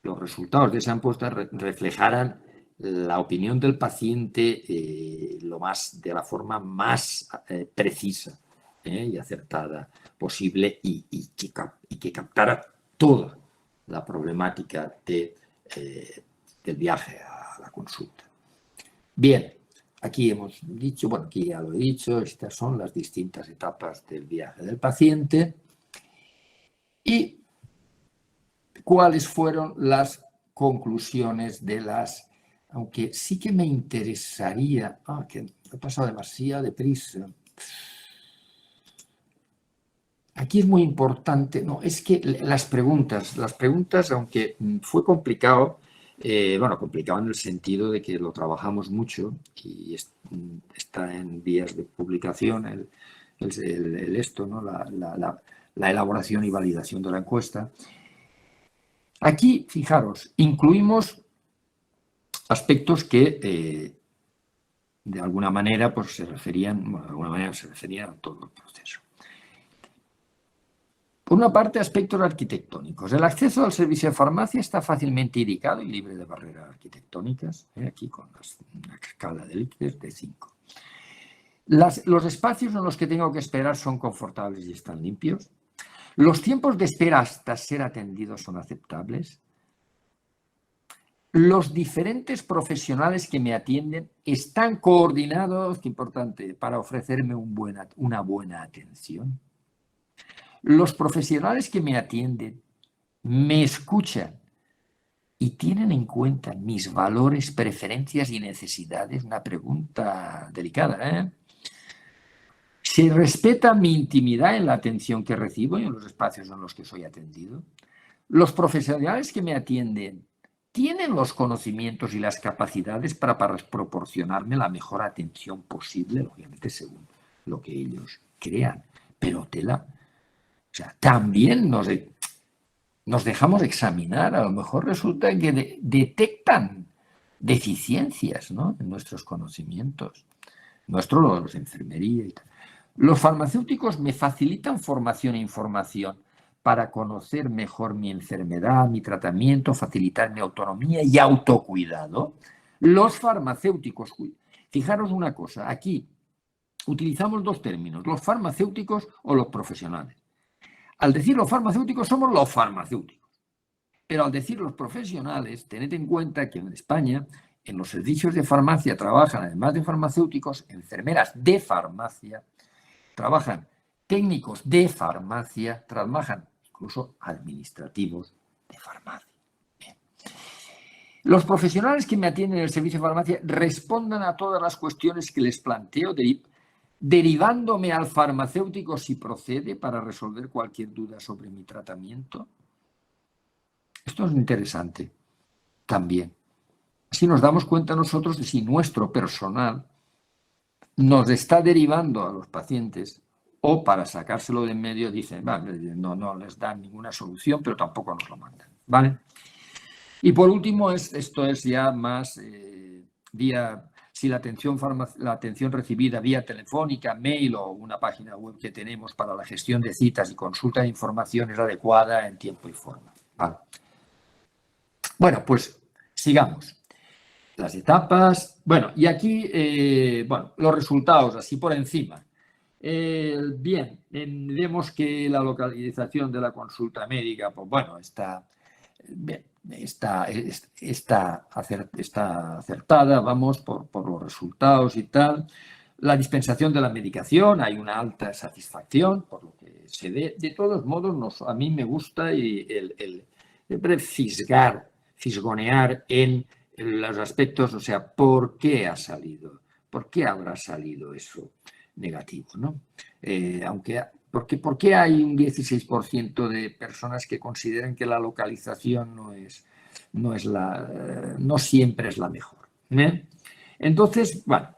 los resultados de esa encuesta reflejaran la opinión del paciente de la forma más precisa y acertada posible y que captara toda la problemática del viaje a la consulta. Bien, aquí hemos dicho, bueno, aquí ya lo he dicho, estas son las distintas etapas del viaje del paciente y cuáles fueron las conclusiones de aunque sí que me interesaría, que he pasado demasiado deprisa. Aquí es muy importante, no, es que las preguntas, aunque fue complicado, complicado en el sentido de que lo trabajamos mucho y está en vías de publicación esto, ¿no? La elaboración y validación de la encuesta. Aquí, fijaros, incluimos aspectos que de alguna manera pues, se referían a todo el proceso. Por una parte, aspectos arquitectónicos. El acceso al servicio de farmacia está fácilmente indicado y libre de barreras arquitectónicas, aquí con una escala de Likert de 5. Los espacios en los que tengo que esperar son confortables y están limpios. Los tiempos de espera hasta ser atendidos son aceptables. Los diferentes profesionales que me atienden están coordinados, qué importante, para ofrecerme una buena atención. Los profesionales que me atienden me escuchan y tienen en cuenta mis valores, preferencias y necesidades. Una pregunta delicada, ¿eh? ¿Se respeta mi intimidad en la atención que recibo y en los espacios en los que soy atendido? Los profesionales que me atienden tienen los conocimientos y las capacidades para proporcionarme la mejor atención posible, obviamente según lo que ellos crean. Pero o sea, también nos dejamos examinar, a lo mejor resulta que detectan deficiencias, ¿no? En nuestros conocimientos, los de enfermería y tal. Los farmacéuticos me facilitan formación e información para conocer mejor mi enfermedad, mi tratamiento, facilitar mi autonomía y autocuidado. Los farmacéuticos, fijaros una cosa, aquí utilizamos dos términos, los farmacéuticos o los profesionales. Al decir los farmacéuticos, somos los farmacéuticos. Pero al decir los profesionales, tened en cuenta que en España, en los servicios de farmacia trabajan, además de farmacéuticos, enfermeras de farmacia, trabajan técnicos de farmacia, trabajan incluso administrativos de farmacia. Bien. Los profesionales que me atienden en el servicio de farmacia respondan a todas las cuestiones que les planteo, derivándome al farmacéutico si procede para resolver cualquier duda sobre mi tratamiento. Esto es interesante también. Así nos damos cuenta nosotros de si nuestro personal nos está derivando a los pacientes o para sacárselo de en medio dicen, vale, no les dan ninguna solución, pero tampoco nos lo mandan, ¿vale? Y por último, esto es ya más vía, si la atención recibida vía telefónica, mail o una página web que tenemos para la gestión de citas y consulta de información es adecuada en tiempo y forma. Vale. Bueno, pues sigamos. Las etapas. Bueno, y aquí, bueno, los resultados, así por encima. Bien, vemos que la localización de la consulta médica, pues bueno, está acertada, vamos, por los resultados y tal. La dispensación de la medicación, hay una alta satisfacción, por lo que se ve. De todos modos, a mí me gusta el fisgonear en los aspectos, o sea, ¿por qué ha salido? ¿Por qué habrá salido eso negativo, ¿no? ¿Por qué hay un 16% de personas que consideran que la localización no siempre es la mejor? Entonces, bueno,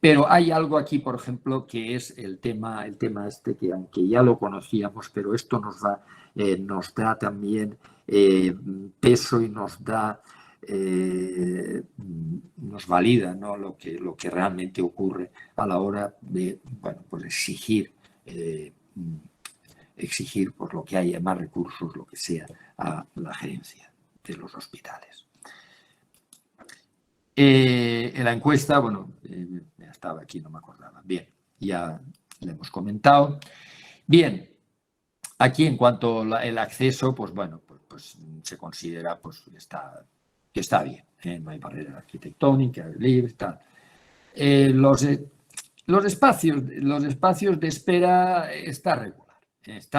pero hay algo aquí, por ejemplo, que es el tema este, que aunque ya lo conocíamos, pero esto nos da también peso y nos valida, ¿no? lo que realmente ocurre a la hora de, bueno, pues exigir por lo que haya más recursos, lo que sea, a la gerencia de los hospitales. En la encuesta, bueno, estaba aquí, no me acordaba. Bien, ya le hemos comentado. Bien, aquí en cuanto al acceso, pues bueno, pues se considera pues, que está bien. No hay barrera arquitectónica, libre, tal. Los espacios de espera está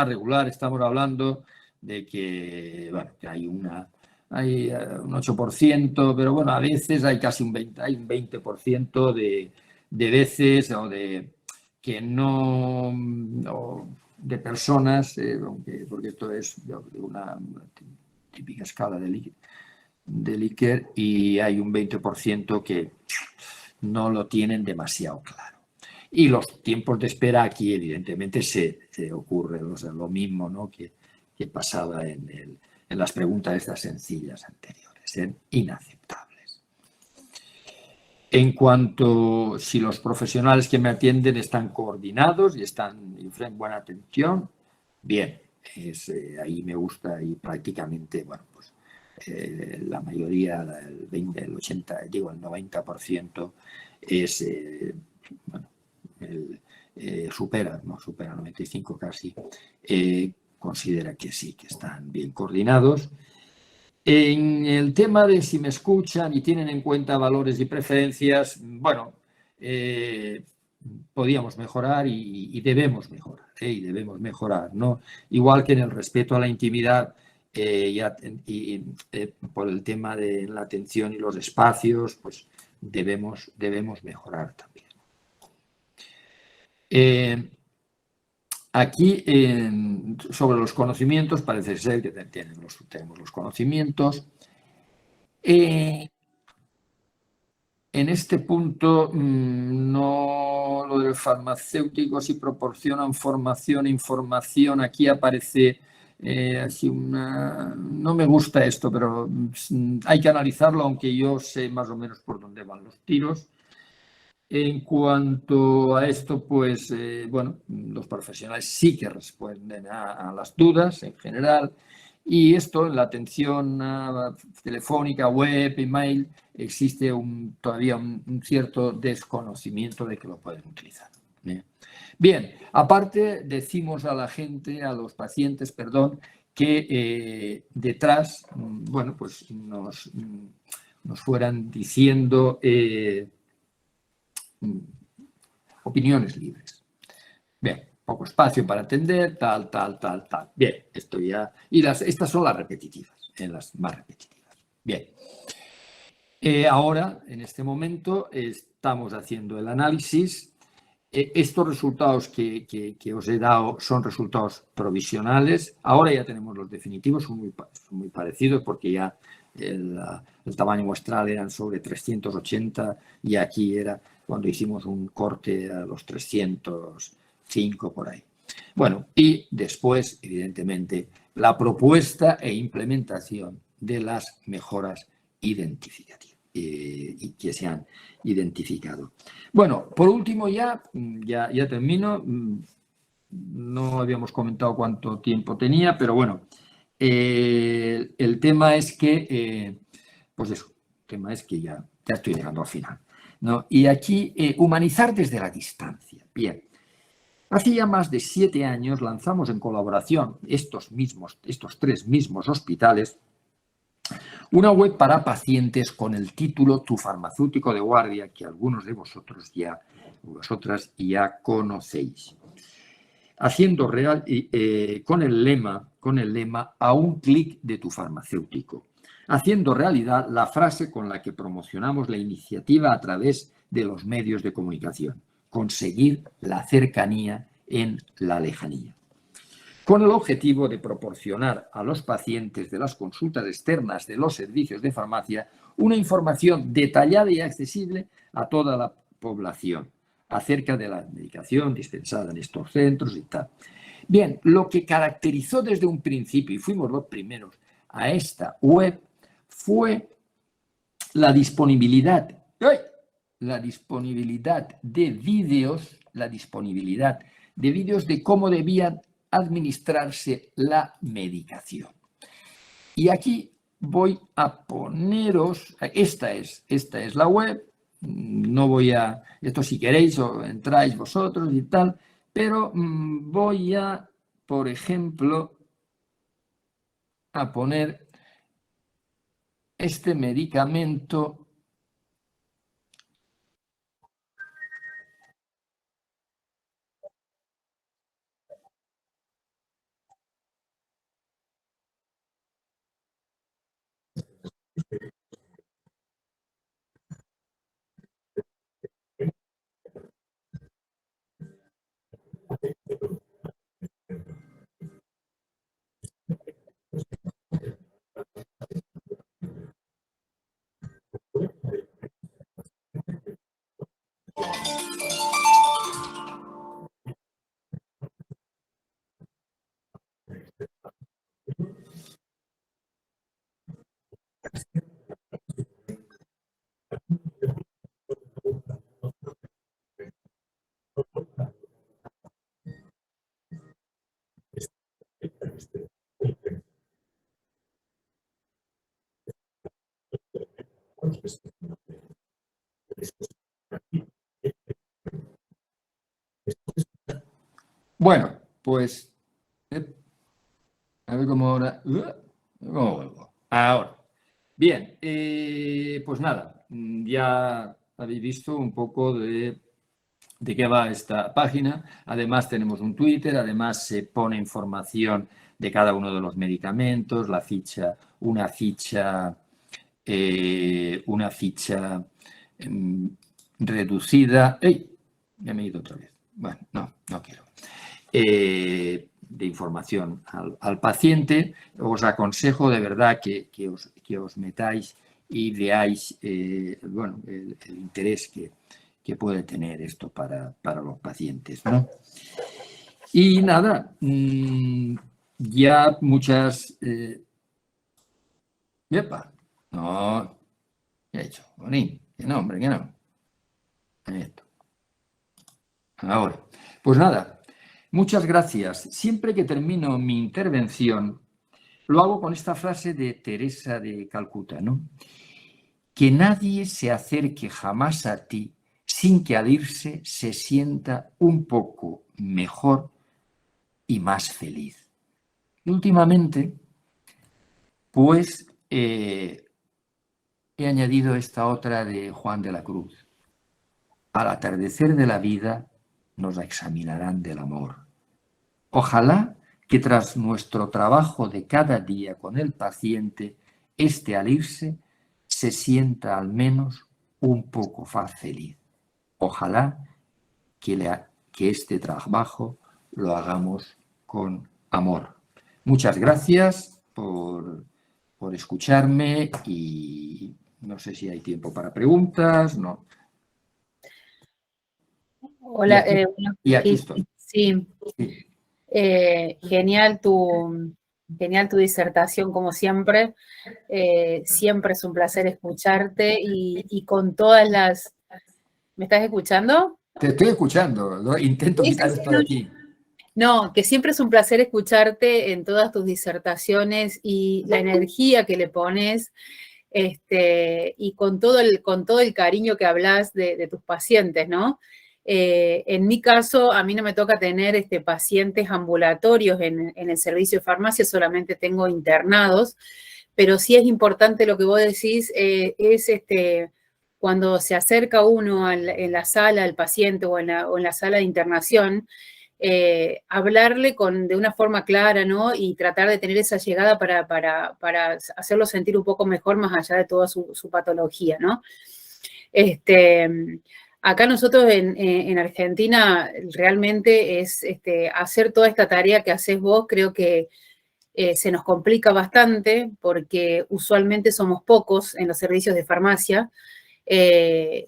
regular. Estamos hablando de que, bueno, que hay un 8%, pero bueno, a veces hay casi un 20% de veces o de que no de personas, porque esto es de una típica escala de Likert y hay un 20% que no lo tienen demasiado claro. Y los tiempos de espera aquí, evidentemente, se ocurre lo mismo, ¿no? que pasaba en las preguntas estas sencillas anteriores, inaceptables. En cuanto si los profesionales que me atienden están coordinados y ofrecen buena atención, bien, ahí me gusta y prácticamente, bueno, pues la mayoría, el 90% es, bueno, supera 95 casi, considera que sí, que están bien coordinados. En el tema de si me escuchan y tienen en cuenta valores y preferencias, bueno, podíamos mejorar y debemos mejorar, ¿no? Igual que en el respeto a la intimidad por el tema de la atención y los espacios, pues debemos mejorar también. Aquí, sobre los conocimientos, parece ser que tenemos los conocimientos. En este punto, no lo del farmacéutico, si proporcionan formación e información, aquí aparece así no me gusta esto, pero hay que analizarlo, aunque yo sé más o menos por dónde van los tiros. En cuanto a esto, pues, bueno, los profesionales sí que responden a las dudas en general y esto en la atención telefónica, web, email, existe todavía un cierto desconocimiento de que lo pueden utilizar. Bien, aparte decimos a la gente, a los pacientes, perdón, que detrás, bueno, pues nos fueran diciendo opiniones libres. Bien, poco espacio para atender, tal. Bien, esto ya... Y estas son las repetitivas, las más repetitivas. Bien. Ahora, en este momento, estamos haciendo el análisis. Estos resultados que os he dado son resultados provisionales. Ahora ya tenemos los definitivos, son muy parecidos porque ya el tamaño muestral eran sobre 380 y aquí era cuando hicimos un corte a los 300 5 por ahí. Bueno, y después, evidentemente, la propuesta e implementación de las mejoras identificativas y que se han identificado. Bueno, por último ya termino. No habíamos comentado cuánto tiempo tenía, pero bueno, el tema es que, pues eso, el tema es que ya estoy llegando al final, ¿no? Y aquí, humanizar desde la distancia. Bien. Hace ya más de 7 años lanzamos en colaboración estos 3 mismos hospitales una web para pacientes con el título Tu farmacéutico de guardia, que algunos de vosotras ya conocéis. Haciendo real con el lema a un clic de tu farmacéutico, haciendo realidad la frase con la que promocionamos la iniciativa a través de los medios de comunicación: conseguir la cercanía en la lejanía, con el objetivo de proporcionar a los pacientes de las consultas externas de los servicios de farmacia una información detallada y accesible a toda la población acerca de la medicación dispensada en estos centros y tal. Bien, lo que caracterizó desde un principio, y fuimos los primeros a esta web, fue la disponibilidad de vídeos, de cómo debían administrarse la medicación. Y aquí voy a poneros, esta es la web, no voy a, esto si queréis o entráis vosotros y tal, pero voy a, por ejemplo, a poner este medicamento. Bueno, pues a ver cómo ahora. ¿Cómo vuelvo? Ahora. Bien, pues nada, ya habéis visto un poco de qué va esta página. Además tenemos un Twitter, además se pone información de cada uno de los medicamentos, una ficha reducida. ¡Ey! Ya me he ido otra vez. Bueno, no quiero. De información al paciente. Os aconsejo de verdad que os metáis y veáis bueno, el interés que puede tener esto para los pacientes, ¿no? Y nada, ya muchas... ¡Epa! No, ¿qué he hecho? Bonín, que no, hombre, que no. Esto. Ahora, pues nada, muchas gracias. Siempre que termino mi intervención, lo hago con esta frase de Teresa de Calcuta, ¿no? Que nadie se acerque jamás a ti sin que al irse se sienta un poco mejor y más feliz. Y últimamente, pues, he añadido esta otra de Juan de la Cruz. Al atardecer de la vida nos examinarán del amor. Ojalá que tras nuestro trabajo de cada día con el paciente, este al irse se sienta al menos un poco más feliz. Ojalá que este trabajo lo hagamos con amor. Muchas gracias por escucharme y no sé si hay tiempo para preguntas, ¿no? Hola, Y aquí estoy. Sí. Sí. Genial tu disertación, como siempre. Siempre es un placer escucharte y con todas las... ¿Me estás escuchando? Te estoy escuchando, ¿no? Intento Sí, quitar sí, esto no, de aquí. no, que siempre es un placer escucharte en todas tus disertaciones y la energía que le pones, y con todo el cariño que hablas de tus pacientes, ¿no? En mi caso, a mí no me toca tener pacientes ambulatorios en el servicio de farmacia, solamente tengo internados, pero sí es importante lo que vos decís, es cuando se acerca uno en la sala al paciente o en la sala de internación, hablarle de una forma clara, ¿no? Y tratar de tener esa llegada para hacerlo sentir un poco mejor más allá de toda su patología, ¿no? Acá nosotros en Argentina realmente es hacer toda esta tarea que haces vos, creo que se nos complica bastante porque usualmente somos pocos en los servicios de farmacia.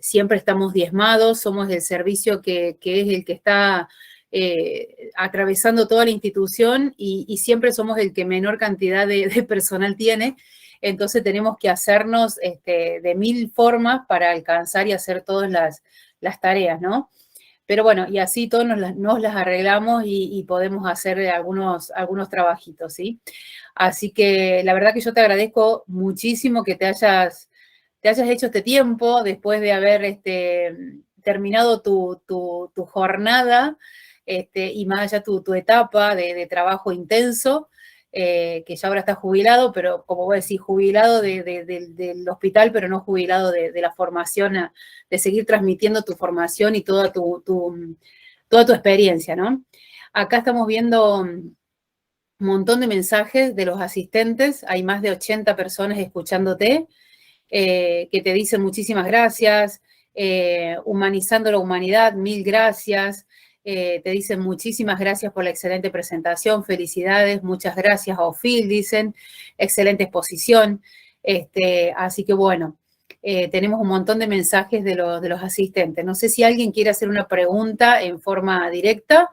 Siempre estamos diezmados, somos el servicio que es el que está atravesando toda la institución y siempre somos el que menor cantidad de personal tiene. Entonces tenemos que hacernos de 1000 formas para alcanzar y hacer todas las tareas, ¿no? Pero bueno, y así todos nos las arreglamos y podemos hacer algunos trabajitos, ¿sí? Así que la verdad que yo te agradezco muchísimo que te hayas hecho este tiempo después de haber terminado tu jornada y más allá tu etapa de trabajo intenso, que ya ahora estás jubilado, pero como vos decís, jubilado del hospital, pero no jubilado de la formación, de seguir transmitiendo tu formación y toda toda tu experiencia, ¿no? Acá estamos viendo un montón de mensajes de los asistentes, hay más de 80 personas escuchándote, que te dicen muchísimas gracias, humanizando la humanidad, 1000 gracias, te dicen muchísimas gracias por la excelente presentación, felicidades, muchas gracias a Ofil, dicen, excelente exposición, así que bueno, tenemos un montón de mensajes de los asistentes. No sé si alguien quiere hacer una pregunta en forma directa,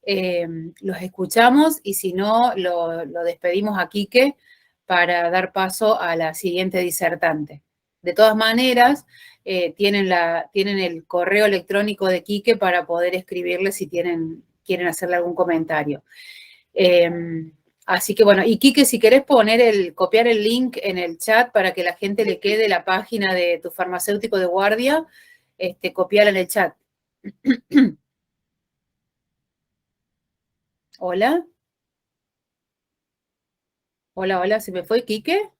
los escuchamos y si no, lo despedimos a Quique para dar paso a la siguiente disertante. De todas maneras, tienen el correo electrónico de Quique para poder escribirle si quieren hacerle algún comentario. Así que bueno, y Quique, si querés copiar el link en el chat para que la gente le quede la página de tu farmacéutico de guardia, copiala en el chat. Hola. Hola, hola, ¿se me fue Quique?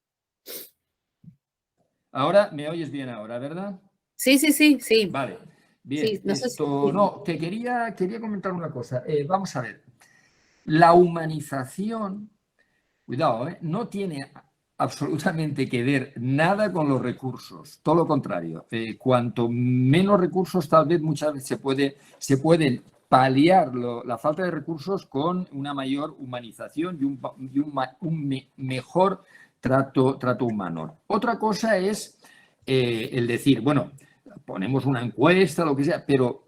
Ahora me oyes bien ahora, ¿verdad? Sí, sí, sí, sí. Vale, bien. Sí, no sé No, te quería comentar una cosa. Vamos a ver. La humanización, cuidado, no tiene absolutamente que ver nada con los recursos, todo lo contrario. Cuanto menos recursos, tal vez muchas veces se pueden paliar la falta de recursos con una mayor humanización y un mejor trato humano. Otra cosa es el decir, bueno, ponemos una encuesta, lo que sea, pero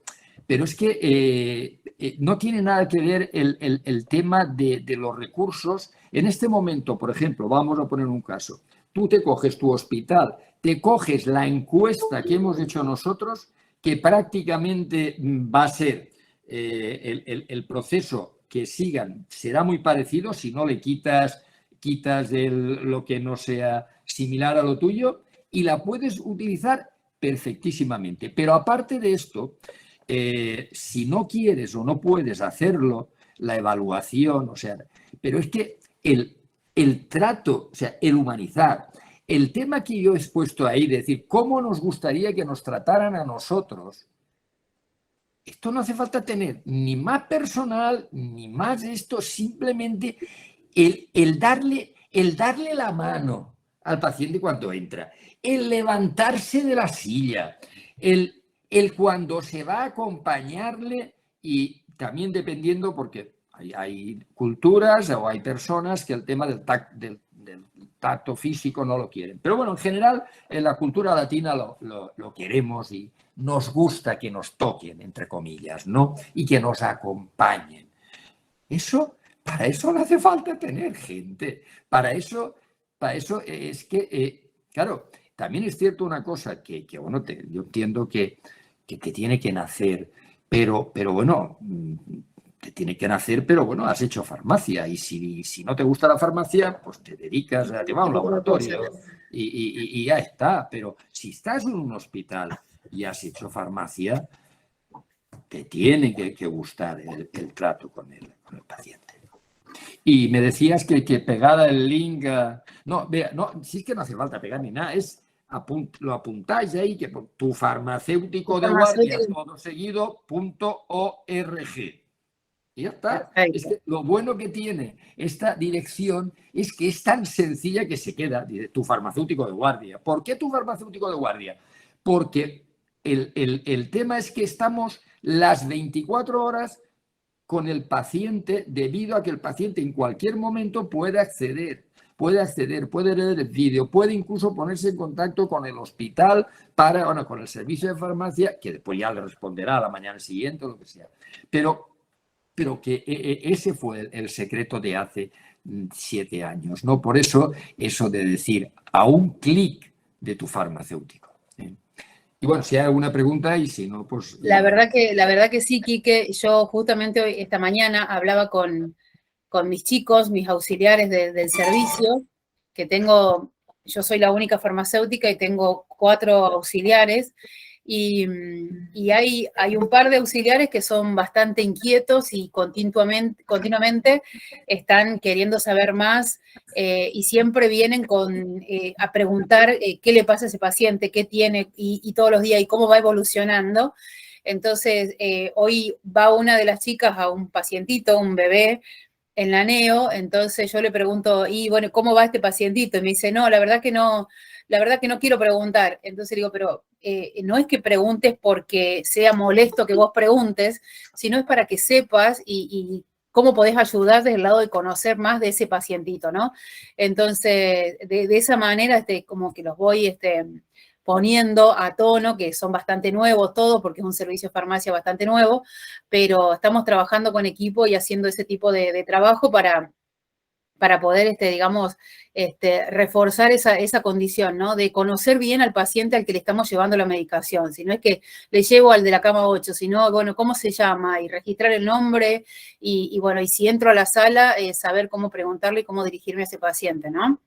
es que no tiene nada que ver el tema de los recursos. En este momento, por ejemplo, vamos a poner un caso. Tú te coges tu hospital, te coges la encuesta que hemos hecho nosotros, que prácticamente va a ser el proceso que sigan, será muy parecido si no le quitas lo que no sea similar a lo tuyo y la puedes utilizar perfectísimamente. Pero aparte de esto, si no quieres o no puedes hacerlo, la evaluación, o sea, pero es que el trato, o sea, el humanizar, el tema que yo he expuesto ahí, de decir, ¿cómo nos gustaría que nos trataran a nosotros? Esto no hace falta tener ni más personal, ni más esto, simplemente el darle la mano al paciente cuando entra, el levantarse de la silla, el cuando se va a acompañarle y también dependiendo porque hay culturas o hay personas que el tema del contacto físico no lo quieren. Pero bueno, en general, en la cultura latina lo queremos y nos gusta que nos toquen, entre comillas, ¿no? Y que nos acompañen. Para eso no hace falta tener gente. Para eso es que, claro, también es cierto una cosa que bueno, yo entiendo que tiene que nacer, pero bueno, te tiene que nacer, pero bueno, has hecho farmacia y si no te gusta la farmacia, pues te dedicas a llevar a un laboratorio y ya está. Pero si estás en un hospital y has hecho farmacia, te tiene que gustar el trato con el paciente. Y me decías que pegada el link... no, vea, no, sí que no hace falta pegar ni nada, lo apuntáis ahí, que tu farmacéutico de guardia, todo seguido, .org. Y ya está. Perfecto. Es que lo bueno que tiene esta dirección es que es tan sencilla que se queda tu farmacéutico de guardia. ¿Por qué tu farmacéutico de guardia? Porque el tema es que estamos las 24 horas con el paciente debido a que el paciente en cualquier momento puede acceder, puede leer el vídeo, puede incluso ponerse en contacto con el hospital con el servicio de farmacia, que después ya le responderá a la mañana siguiente o lo que sea. Pero que ese fue el secreto de hace 7 años, ¿no? Por eso de decir a un clic de tu farmacéutico. Y bueno, si hay alguna pregunta y si no, pues... La verdad que sí, Quique. Yo justamente hoy, esta mañana hablaba con mis chicos, mis auxiliares del servicio, que yo soy la única farmacéutica y tengo 4 auxiliares, y hay un par de auxiliares que son bastante inquietos y continuamente están queriendo saber más y siempre vienen a preguntar qué le pasa a ese paciente, qué tiene y todos los días y cómo va evolucionando. Entonces, hoy va una de las chicas a un pacientito, un bebé, en la neo, entonces yo le pregunto, y bueno, ¿cómo va este pacientito? Y me dice, no, la verdad que no quiero preguntar. Entonces digo, pero no es que preguntes porque sea molesto que vos preguntes, sino es para que sepas y cómo podés ayudar desde el lado de conocer más de ese pacientito, ¿no? Entonces, de esa manera, como que los voy, poniendo a tono, que son bastante nuevos todos, porque es un servicio de farmacia bastante nuevo, pero estamos trabajando con equipo y haciendo ese tipo de trabajo para poder, digamos, reforzar esa condición, ¿no? De conocer bien al paciente al que le estamos llevando la medicación. Si no es que le llevo al de la cama 8, sino, bueno, ¿cómo se llama? Y registrar el nombre y bueno, y si entro a la sala, saber cómo preguntarle y cómo dirigirme a ese paciente, ¿no?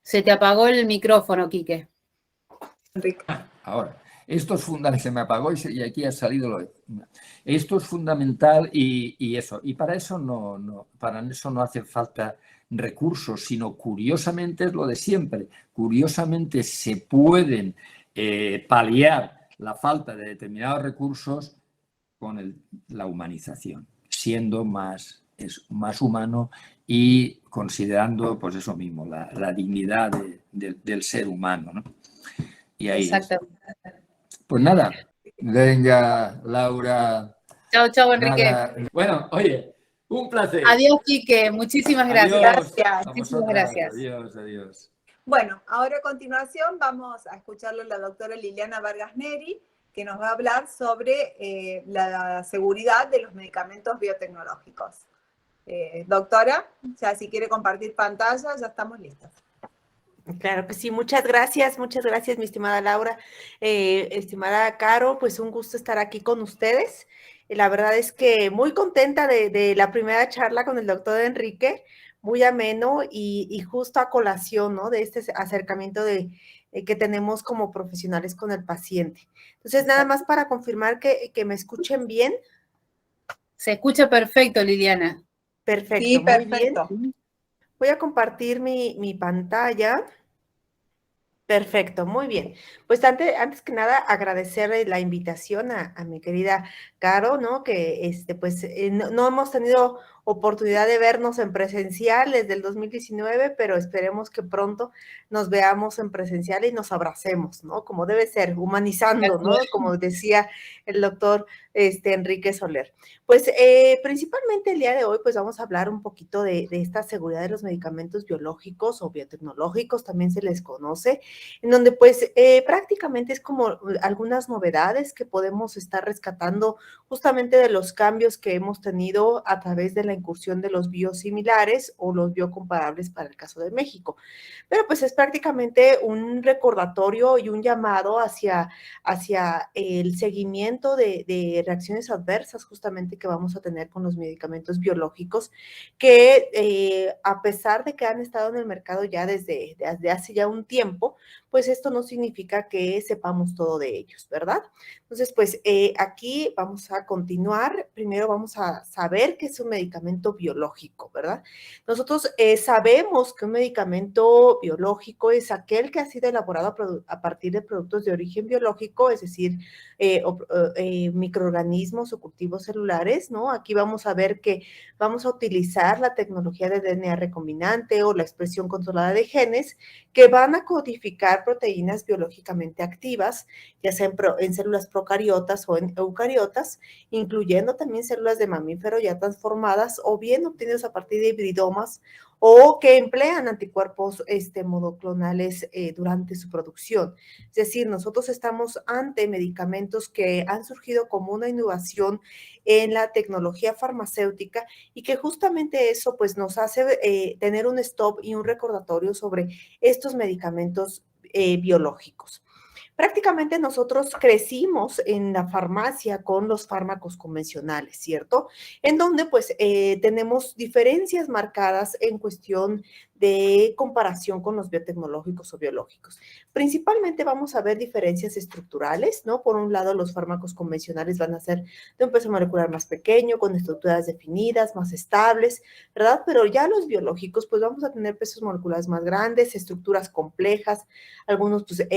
Se te apagó el micrófono, Quique. Ahora, esto es fundamental, se me apagó y aquí ha salido esto es fundamental y eso. Y para eso no hace falta recursos, sino curiosamente es lo de siempre. Curiosamente se pueden paliar la falta de determinados recursos con la humanización, siendo más humano y considerando, pues eso mismo, la dignidad del ser humano, ¿no? Y ahí. Exactamente. Pues nada, venga, Laura. Chao, Enrique. Nada. Bueno, oye, un placer. Adiós, Quique. Muchísimas gracias. Muchísimas gracias. Adiós. Bueno, ahora a continuación vamos a escucharlo la doctora Liliana Vargas Neri, que nos va a hablar sobre la seguridad de los medicamentos biotecnológicos. Doctora, ya si quiere compartir pantalla, ya estamos listos. Claro que sí, muchas gracias, mi estimada Laura. Estimada Caro, pues un gusto estar aquí con ustedes. La verdad es que muy contenta de la primera charla con el doctor Enrique, muy ameno y justo a colación, ¿no? De este acercamiento que tenemos como profesionales con el paciente. Entonces, nada más para confirmar que me escuchen bien. Se escucha perfecto, Liliana. Perfecto, sí, perfecto. Muy bien. Voy a compartir mi pantalla. Perfecto, muy bien. Pues antes que nada, agradecerle la invitación a mi querida Caro, ¿no? Que pues no hemos tenido oportunidad de vernos en presencial desde el 2019, pero esperemos que pronto nos veamos en presencial y nos abracemos, ¿no? Como debe ser, humanizando, ¿no? Como decía el doctor Enrique Soler. Pues principalmente el día de hoy, pues vamos a hablar un poquito de esta seguridad de los medicamentos biológicos o biotecnológicos, también se les conoce, en donde pues prácticamente es como algunas novedades que podemos estar rescatando justamente de los cambios que hemos tenido a través de la incursión de los biosimilares o los biocomparables para el caso de México. Pero pues es prácticamente un recordatorio y un llamado hacia el seguimiento de reacciones adversas justamente que vamos a tener con los medicamentos biológicos, que a pesar de que han estado en el mercado ya desde hace ya un tiempo, pues esto no significa que sepamos todo de ellos, ¿verdad? Entonces, pues aquí vamos a continuar. Primero vamos a saber qué es un medicamento biológico, ¿verdad? Nosotros sabemos que un medicamento biológico es aquel que ha sido elaborado a partir de productos de origen biológico, es decir, microorganismos o cultivos celulares, ¿no? Aquí vamos a ver que vamos a utilizar la tecnología de DNA recombinante o la expresión controlada de genes que van a codificar proteínas biológicamente activas, ya sea en células procariotas o en eucariotas, incluyendo también células de mamífero ya transformadas o bien obtenidas a partir de hibridomas o que emplean anticuerpos monoclonales durante su producción. Es decir, nosotros estamos ante medicamentos que han surgido como una innovación en la tecnología farmacéutica y que justamente eso pues nos hace tener un stop y un recordatorio sobre estos medicamentos biológicos. Prácticamente nosotros crecimos en la farmacia con los fármacos convencionales, ¿cierto? En donde pues tenemos diferencias marcadas en cuestión de comparación con los biotecnológicos o biológicos. Principalmente vamos a ver diferencias estructurales, ¿no? Por un lado, los fármacos convencionales van a ser de un peso molecular más pequeño, con estructuras definidas, más estables, ¿verdad? Pero ya los biológicos, pues vamos a tener pesos moleculares más grandes, estructuras complejas, algunos pues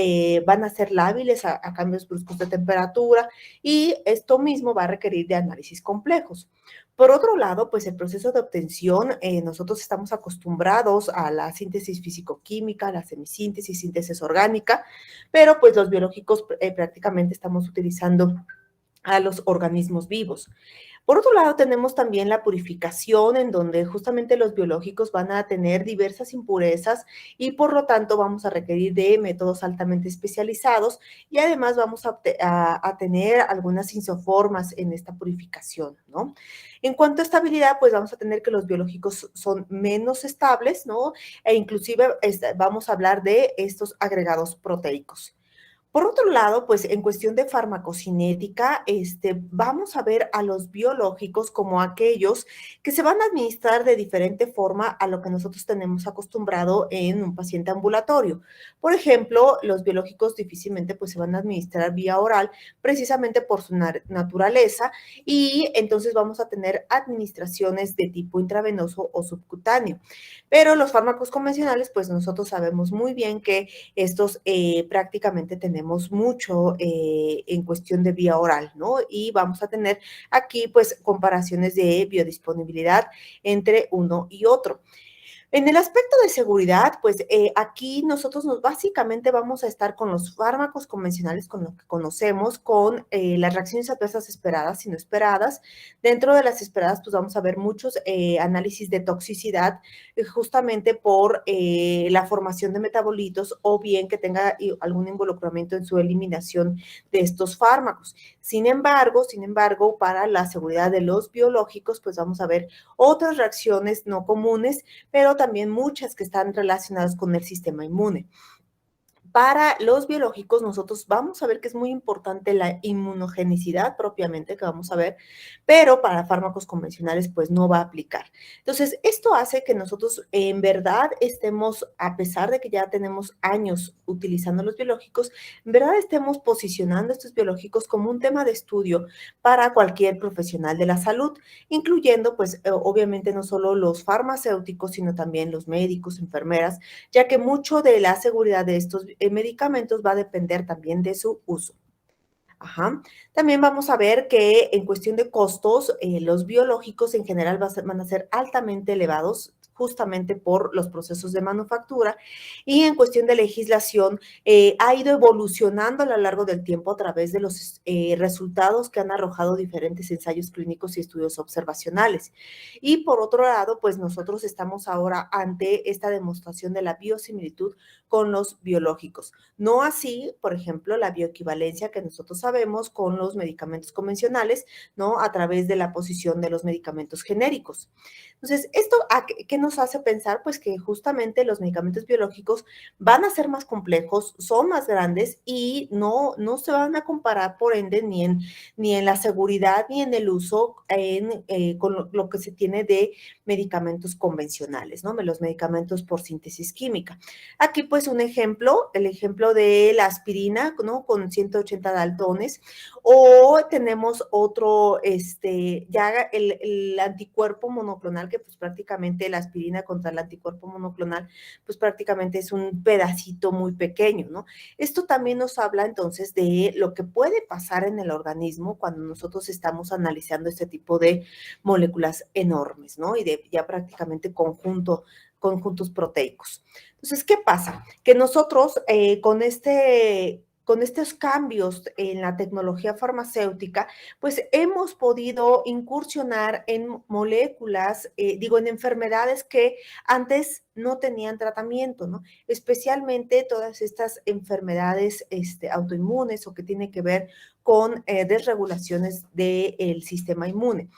van a ser lábiles a cambios bruscos de temperatura y esto mismo va a requerir de análisis complejos. Por otro lado, pues el proceso de obtención, nosotros estamos acostumbrados a la síntesis físico-química, la semisíntesis, síntesis orgánica, pero pues los biológicos prácticamente estamos utilizando a los organismos vivos. Por otro lado, tenemos también la purificación, en donde justamente los biológicos van a tener diversas impurezas y por lo tanto vamos a requerir de métodos altamente especializados y además vamos a tener algunas isoformas en esta purificación, ¿no? En cuanto a estabilidad, pues vamos a tener que los biológicos son menos estables, ¿no? E inclusive vamos a hablar de estos agregados proteicos. Por otro lado, pues en cuestión de farmacocinética, vamos a ver a los biológicos como aquellos que se van a administrar de diferente forma a lo que nosotros tenemos acostumbrado en un paciente ambulatorio. Por ejemplo, los biológicos difícilmente pues se van a administrar vía oral precisamente por su naturaleza y entonces vamos a tener administraciones de tipo intravenoso o subcutáneo. Pero los fármacos convencionales, pues nosotros sabemos muy bien que estos prácticamente tenemos mucho en cuestión de vía oral, ¿no? Y vamos a tener aquí, pues, comparaciones de biodisponibilidad entre uno y otro. En el aspecto de seguridad, pues aquí nosotros básicamente vamos a estar con los fármacos convencionales, con lo que conocemos, con las reacciones adversas esperadas y no esperadas. Dentro de las esperadas, pues vamos a ver muchos análisis de toxicidad justamente por la formación de metabolitos o bien que tenga algún involucramiento en su eliminación de estos fármacos. Sin embargo, para la seguridad de los biológicos, pues vamos a ver otras reacciones no comunes, pero también muchas que están relacionadas con el sistema inmune. Para los biológicos, nosotros vamos a ver que es muy importante la inmunogenicidad propiamente, que vamos a ver, pero para fármacos convencionales, pues no va a aplicar. Entonces, esto hace que nosotros en verdad estemos, a pesar de que ya tenemos años utilizando los biológicos, en verdad estemos posicionando estos biológicos como un tema de estudio para cualquier profesional de la salud, incluyendo, pues, obviamente no solo los farmacéuticos, sino también los médicos, enfermeras, ya que mucho de la seguridad de estos medicamentos va a depender también de su uso. Ajá. También vamos a ver que en cuestión de costos, los biológicos en general van a ser altamente elevados justamente por los procesos de manufactura, y en cuestión de legislación ha ido evolucionando a lo largo del tiempo a través de los resultados que han arrojado diferentes ensayos clínicos y estudios observacionales. Y por otro lado, pues nosotros estamos ahora ante esta demostración de la biosimilitud con los biológicos. No así, por ejemplo, la bioequivalencia que nosotros sabemos con los medicamentos convencionales, ¿no? A través de la posición de los medicamentos genéricos. Entonces, ¿esto qué nos hace pensar? Pues que justamente los medicamentos biológicos van a ser más complejos, son más grandes y no se van a comparar, por ende, ni en la seguridad ni en el uso con lo que se tiene de medicamentos convencionales, ¿no? Los medicamentos por síntesis química. Aquí, pues, un ejemplo, el ejemplo de la aspirina, ¿no? Con 180 daltones, o tenemos otro, ya el anticuerpo monoclonal, que pues prácticamente la aspirina contra el anticuerpo monoclonal, pues prácticamente es un pedacito muy pequeño, ¿no? Esto también nos habla entonces de lo que puede pasar en el organismo cuando nosotros estamos analizando este tipo de moléculas enormes, ¿no? Y de ya prácticamente conjuntos proteicos. Entonces, ¿qué pasa? Que nosotros con estos cambios en la tecnología farmacéutica, pues hemos podido incursionar en moléculas, en enfermedades que antes no tenían tratamiento, ¿no? Especialmente todas estas enfermedades autoinmunes o que tienen que ver con desregulaciones del sistema inmune.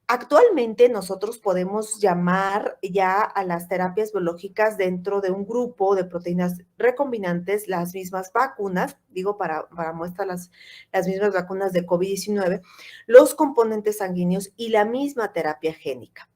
Actualmente nosotros podemos llamar ya a las terapias biológicas dentro de un grupo de proteínas recombinantes, las mismas vacunas, digo para muestra las mismas vacunas de COVID-19, los componentes sanguíneos y la misma terapia génica.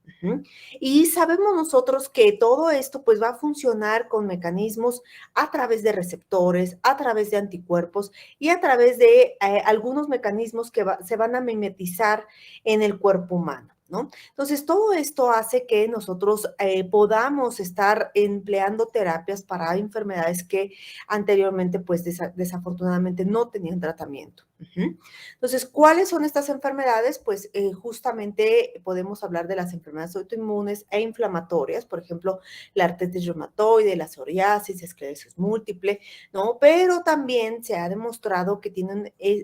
Y sabemos nosotros que todo esto pues va a funcionar con mecanismos a través de receptores, a través de anticuerpos y a través de algunos mecanismos que se van a mimetizar en el cuerpo humano, ¿no? Entonces, todo esto hace que nosotros podamos estar empleando terapias para enfermedades que anteriormente, pues, desafortunadamente no tenían tratamiento. Entonces, ¿cuáles son estas enfermedades? Pues, justamente podemos hablar de las enfermedades autoinmunes e inflamatorias, por ejemplo, la artritis reumatoide, la psoriasis, esclerosis múltiple, ¿no? Pero también se ha demostrado que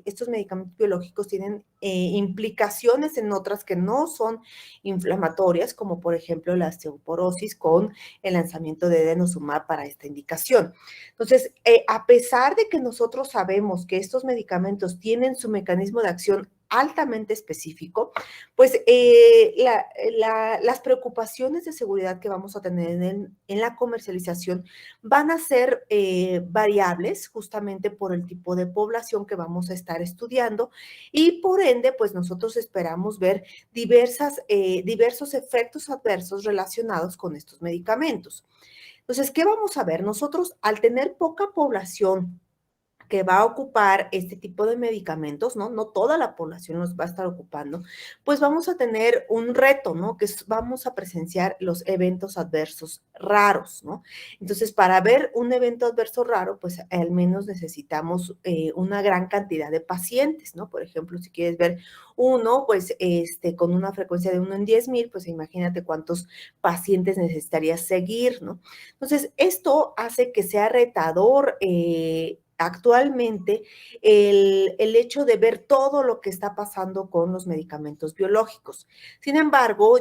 estos medicamentos biológicos tienen implicaciones en otras que no son inflamatorias, como por ejemplo la osteoporosis con el lanzamiento de denosumab para esta indicación. Entonces, a pesar de que nosotros sabemos que estos medicamentos tienen su mecanismo de acción altamente específico, pues las preocupaciones de seguridad que vamos a tener en la comercialización van a ser variables justamente por el tipo de población que vamos a estar estudiando y por ende, pues nosotros esperamos ver diversos efectos adversos relacionados con estos medicamentos. Entonces, ¿qué vamos a ver? Nosotros, al tener poca población que va a ocupar este tipo de medicamentos, ¿no? No toda la población los va a estar ocupando, pues vamos a tener un reto, ¿no? Que vamos a presenciar los eventos adversos raros, ¿no? Entonces, para ver un evento adverso raro, pues al menos necesitamos una gran cantidad de pacientes, ¿no? Por ejemplo, si quieres ver uno, pues con una frecuencia de 1 en 10,000, pues imagínate cuántos pacientes necesitarías seguir, ¿no? Entonces, esto hace que sea retador actualmente el hecho de ver todo lo que está pasando con los medicamentos biológicos. Sin embargo,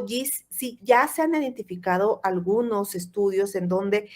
ya se han identificado algunos estudios en donde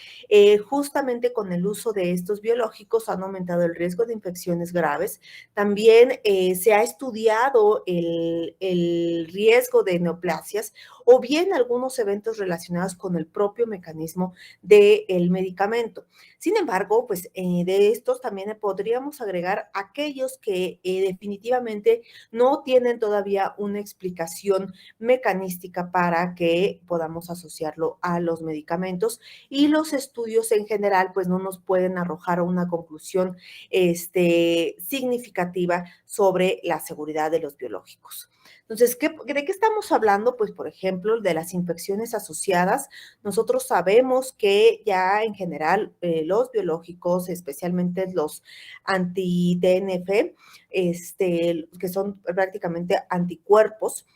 justamente con el uso de estos biológicos han aumentado el riesgo de infecciones graves. También se ha estudiado el riesgo de neoplasias o bien algunos eventos relacionados con el propio mecanismo del medicamento. Sin embargo, pues de estos también podríamos agregar aquellos que definitivamente no tienen todavía una explicación mecanística para para que podamos asociarlo a los medicamentos, y los estudios en general pues no nos pueden arrojar una conclusión significativa sobre la seguridad de los biológicos. Entonces, ¿de qué estamos hablando? Pues, por ejemplo, de las infecciones asociadas. Nosotros sabemos que ya en general los biológicos, especialmente los anti-TNF, que son prácticamente anticuerpos,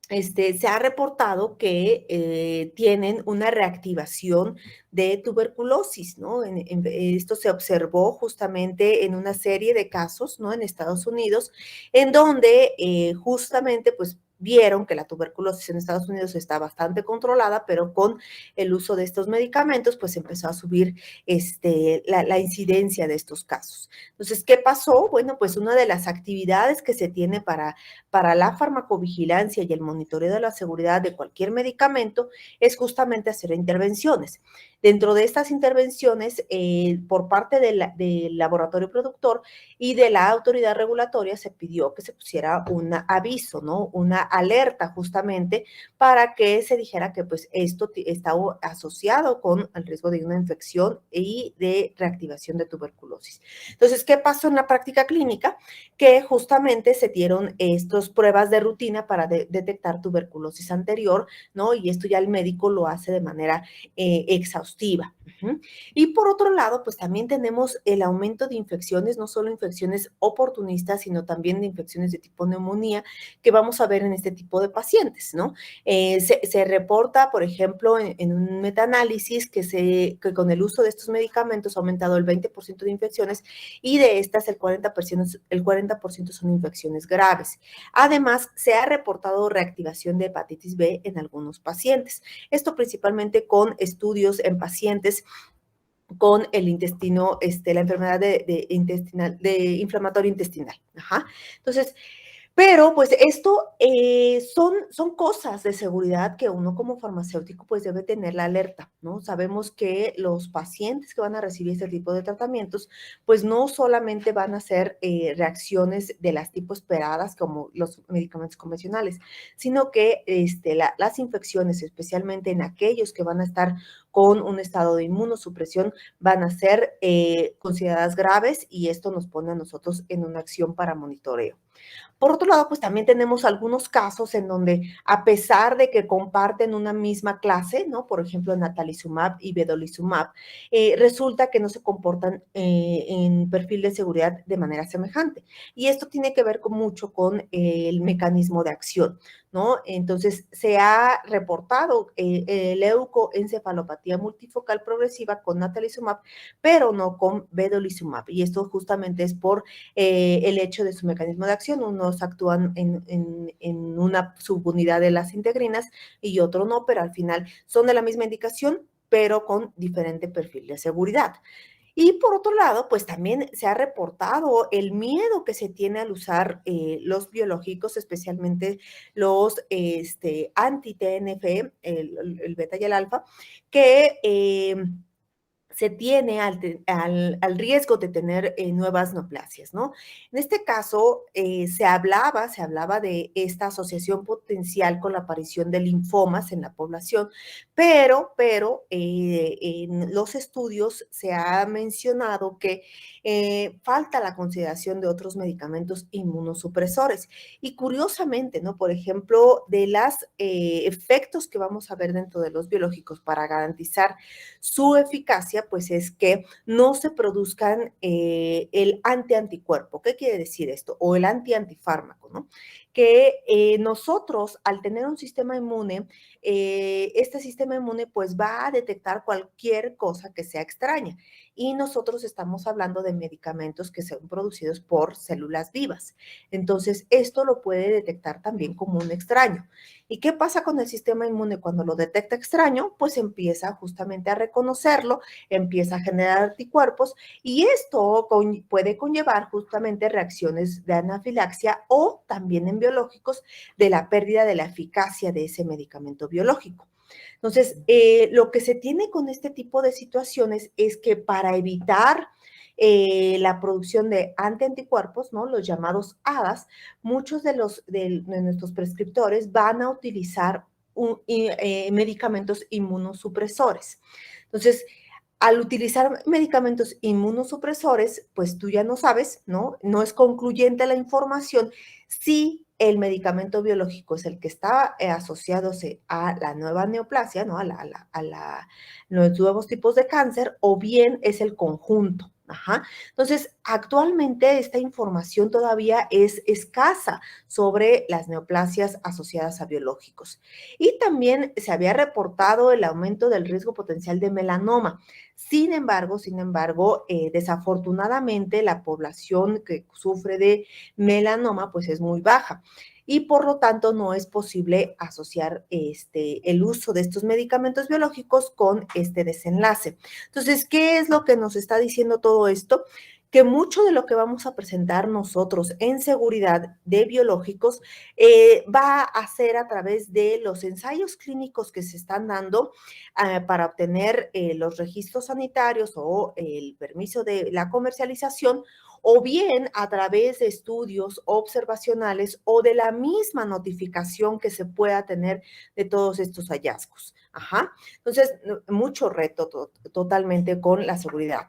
se ha reportado que tienen una reactivación de tuberculosis, ¿no? Esto se observó justamente en una serie de casos, ¿no? En Estados Unidos, en donde justamente, pues, vieron que la tuberculosis en Estados Unidos está bastante controlada, pero con el uso de estos medicamentos, pues empezó a subir la incidencia de estos casos. Entonces, ¿qué pasó? Bueno, pues una de las actividades que se tiene para la farmacovigilancia y el monitoreo de la seguridad de cualquier medicamento es justamente hacer intervenciones. Dentro de estas intervenciones, por parte del laboratorio productor y de la autoridad regulatoria, se pidió que se pusiera un aviso, ¿no? Una alerta justamente para que se dijera que pues esto está asociado con el riesgo de una infección y de reactivación de tuberculosis. Entonces, ¿qué pasó en la práctica clínica? Que justamente se dieron estas pruebas de rutina para detectar tuberculosis anterior, ¿no? Y esto ya el médico lo hace de manera exhaustiva. Y por otro lado, pues también tenemos el aumento de infecciones, no solo infecciones oportunistas, sino también de infecciones de tipo neumonía, que vamos a ver en este tipo de pacientes, ¿no? Se reporta, por ejemplo, en un metaanálisis que con el uso de estos medicamentos ha aumentado el 20% de infecciones, y de estas el 40% son infecciones graves. Además, se ha reportado reactivación de hepatitis B en algunos pacientes. Esto principalmente con estudios en pacientes con el intestino, la enfermedad inflamatoria intestinal. Ajá. Entonces, pero pues esto son cosas de seguridad que uno como farmacéutico pues debe tener la alerta, ¿no? Sabemos que los pacientes que van a recibir este tipo de tratamientos pues no solamente van a ser reacciones de las tipo esperadas como los medicamentos convencionales, sino que las infecciones, especialmente en aquellos que van a estar con un estado de inmunosupresión, van a ser consideradas graves, y esto nos pone a nosotros en una acción para monitoreo. Por otro lado, pues también tenemos algunos casos en donde, a pesar de que comparten una misma clase, ¿no? Por ejemplo, natalizumab y vedolizumab, resulta que no se comportan en perfil de seguridad de manera semejante. Y esto tiene que ver mucho con el mecanismo de acción, ¿no? Entonces, se ha reportado leucoencefalopatía multifocal progresiva con natalizumab, pero no con vedolizumab. Y esto justamente es por el hecho de su mecanismo de acción. Unos actúan en una subunidad de las integrinas y otro no, pero al final son de la misma indicación, pero con diferente perfil de seguridad. Y por otro lado, pues también se ha reportado el miedo que se tiene al usar los biológicos, especialmente los anti-TNF, el beta y el alfa, que se tiene al riesgo de tener nuevas neoplasias, ¿no? En este caso, se hablaba de esta asociación potencial con la aparición de linfomas en la población, pero en los estudios se ha mencionado que falta la consideración de otros medicamentos inmunosupresores. Y curiosamente, ¿no? Por ejemplo, de los efectos que vamos a ver dentro de los biológicos para garantizar su eficacia, pues es que no se produzcan el antianticuerpo. ¿Qué quiere decir esto? O el antifármaco, ¿no? Que nosotros, al tener un sistema inmune, este sistema inmune pues va a detectar cualquier cosa que sea extraña. Y nosotros estamos hablando de medicamentos que son producidos por células vivas. Entonces, esto lo puede detectar también como un extraño. ¿Y qué pasa con el sistema inmune cuando lo detecta extraño? Pues empieza justamente a reconocerlo, empieza a generar anticuerpos, y esto puede conllevar justamente reacciones de anafilaxia o también en biológicos de la pérdida de la eficacia de ese medicamento biológico. Entonces, lo que se tiene con este tipo de situaciones es que para evitar la producción de antianticuerpos, ¿no? Los llamados ADAs, muchos de nuestros prescriptores van a utilizar medicamentos inmunosupresores. Entonces, al utilizar medicamentos inmunosupresores, pues tú ya no sabes, ¿no? No es concluyente la información si el medicamento biológico es el que está asociado a la nueva neoplasia, ¿no? A los nuevos tipos de cáncer, o bien es el conjunto. Ajá. Entonces, actualmente esta información todavía es escasa sobre las neoplasias asociadas a biológicos. Y también se había reportado el aumento del riesgo potencial de melanoma. Sin embargo, desafortunadamente la población que sufre de melanoma pues es muy baja y por lo tanto no es posible asociar el uso de estos medicamentos biológicos con este desenlace. Entonces, ¿qué es lo que nos está diciendo todo esto? Que mucho de lo que vamos a presentar nosotros en seguridad de biológicos va a ser a través de los ensayos clínicos que se están dando para obtener los registros sanitarios o el permiso de la comercialización, o bien a través de estudios observacionales o de la misma notificación que se pueda tener de todos estos hallazgos. Ajá. Entonces, mucho reto totalmente con la seguridad.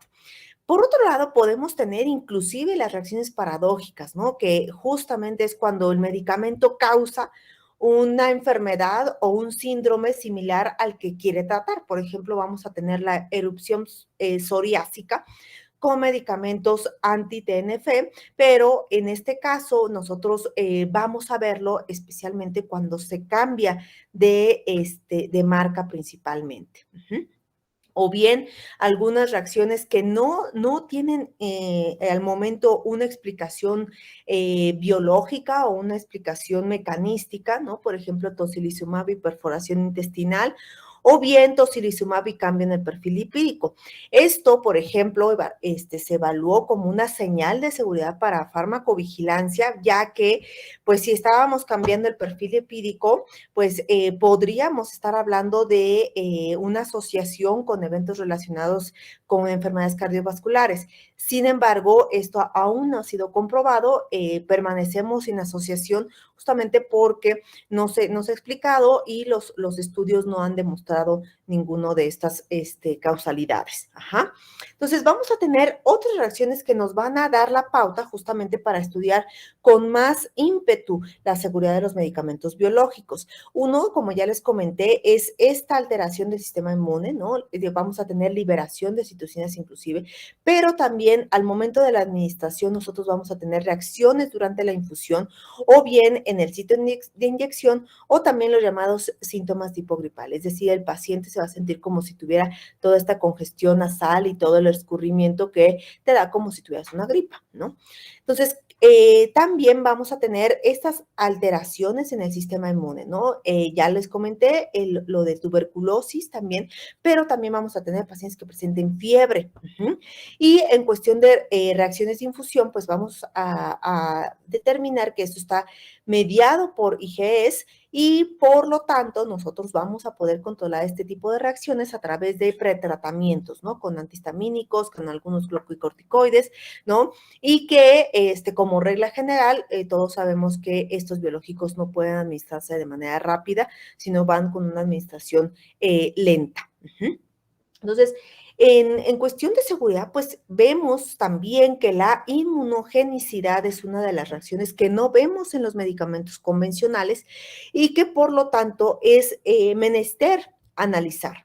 Por otro lado, podemos tener inclusive las reacciones paradójicas, ¿no? Que justamente es cuando el medicamento causa una enfermedad o un síndrome similar al que quiere tratar. Por ejemplo, vamos a tener la erupción psoriásica con medicamentos anti-TNF, pero en este caso nosotros vamos a verlo especialmente cuando se cambia de marca principalmente. O bien algunas reacciones que no tienen al momento una explicación biológica o una explicación mecanística, ¿no? Por ejemplo, tocilizumab y perforación intestinal, o bien tocilizumab y cambio en el perfil lipídico. Esto, por ejemplo, se evaluó como una señal de seguridad para farmacovigilancia, ya que, pues, si estábamos cambiando el perfil lipídico, pues podríamos estar hablando de una asociación con eventos relacionados con enfermedades cardiovasculares. Sin embargo, esto aún no ha sido comprobado, permanecemos sin asociación justamente porque no se ha explicado y los estudios no han demostrado ninguno de estas causalidades. Ajá. Entonces, vamos a tener otras reacciones que nos van a dar la pauta justamente para estudiar con más ímpetu la seguridad de los medicamentos biológicos. Uno, como ya les comenté, es esta alteración del sistema inmune, ¿no? Vamos a tener liberación de citocinas inclusive, pero también al momento de la administración nosotros vamos a tener reacciones durante la infusión o bien en el sitio de inyección o también los llamados síntomas de hipogripa, es decir, el paciente se va a sentir como si tuviera toda esta congestión nasal y todo el escurrimiento que te da como si tuvieras una gripa, ¿no? Entonces, también vamos a tener estas alteraciones en el sistema inmune, ¿no? Ya les comenté lo de tuberculosis también, pero también vamos a tener pacientes que presenten fiebre. Y en cuestión de reacciones de infusión, pues vamos a determinar que esto está mediado por IgEs y por lo tanto nosotros vamos a poder controlar este tipo de reacciones a través de pretratamientos, ¿no? Con antihistamínicos, con algunos glucocorticoides, ¿no? Y que como regla general, todos sabemos que estos biológicos no pueden administrarse de manera rápida, sino van con una administración lenta. Entonces, en cuestión de seguridad, pues vemos también que la inmunogenicidad es una de las reacciones que no vemos en los medicamentos convencionales y que por lo tanto es menester analizar.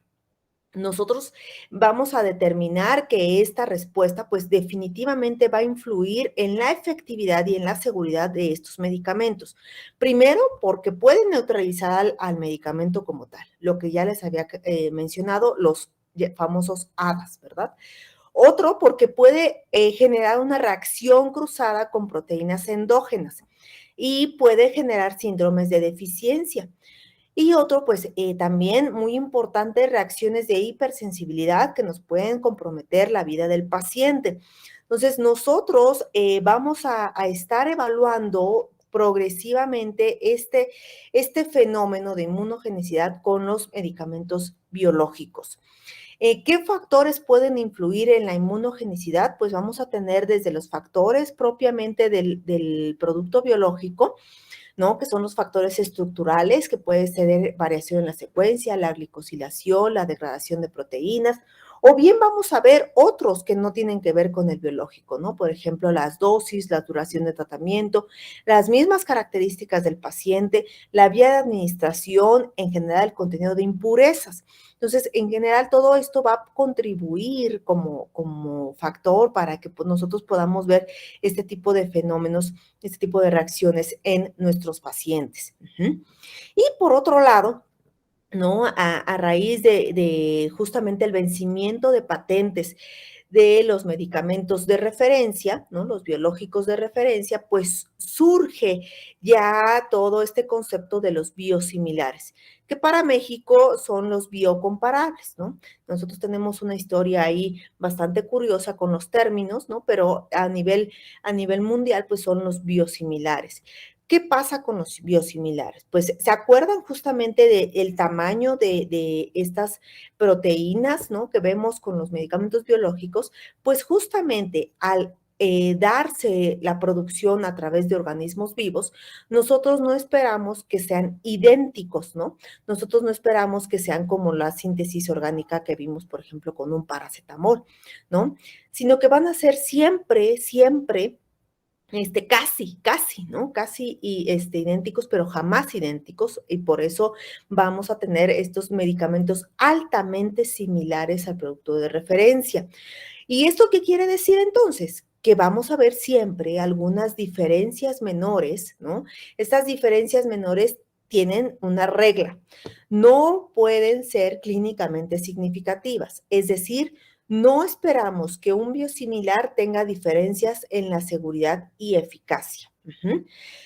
Nosotros vamos a determinar que esta respuesta pues definitivamente va a influir en la efectividad y en la seguridad de estos medicamentos. Primero, porque pueden neutralizar al medicamento como tal, lo que ya les había mencionado, los famosos HADAs, ¿verdad? Otro, porque puede generar una reacción cruzada con proteínas endógenas y puede generar síndromes de deficiencia. Y otro, pues también muy importante, reacciones de hipersensibilidad que nos pueden comprometer la vida del paciente. Entonces, nosotros vamos a estar evaluando progresivamente este fenómeno de inmunogenicidad con los medicamentos biológicos. ¿Qué factores pueden influir en la inmunogenicidad? Pues vamos a tener desde los factores propiamente del producto biológico, ¿no? Que son los factores estructurales, que puede ser variación en la secuencia, la glicosilación, la degradación de proteínas, o bien vamos a ver otros que no tienen que ver con el biológico, ¿no? Por ejemplo, las dosis, la duración de tratamiento, las mismas características del paciente, la vía de administración, en general el contenido de impurezas. Entonces, en general, todo esto va a contribuir como factor para que pues, nosotros podamos ver este tipo de fenómenos, este tipo de reacciones en nuestros pacientes. Y por otro lado, ¿no? A raíz de justamente el vencimiento de patentes de los medicamentos de referencia, ¿no? Los biológicos de referencia, pues surge ya todo este concepto de los biosimilares, que para México son los biocomparables, ¿no? Nosotros tenemos una historia ahí bastante curiosa con los términos, ¿no? Pero a nivel mundial, pues son los biosimilares. ¿Qué pasa con los biosimilares? Pues se acuerdan justamente del tamaño de estas proteínas, ¿no? Que vemos con los medicamentos biológicos, pues justamente al darse la producción a través de organismos vivos, nosotros no esperamos que sean idénticos, ¿no? Nosotros no esperamos que sean como la síntesis orgánica que vimos, por ejemplo, con un paracetamol, ¿no? Sino que van a ser siempre casi, ¿no? Casi idénticos, pero jamás idénticos, y por eso vamos a tener estos medicamentos altamente similares al producto de referencia. ¿Y esto qué quiere decir entonces? Que vamos a ver siempre algunas diferencias menores, ¿no? Estas diferencias menores tienen una regla. No pueden ser clínicamente significativas, es decir, no esperamos que un biosimilar tenga diferencias en la seguridad y eficacia.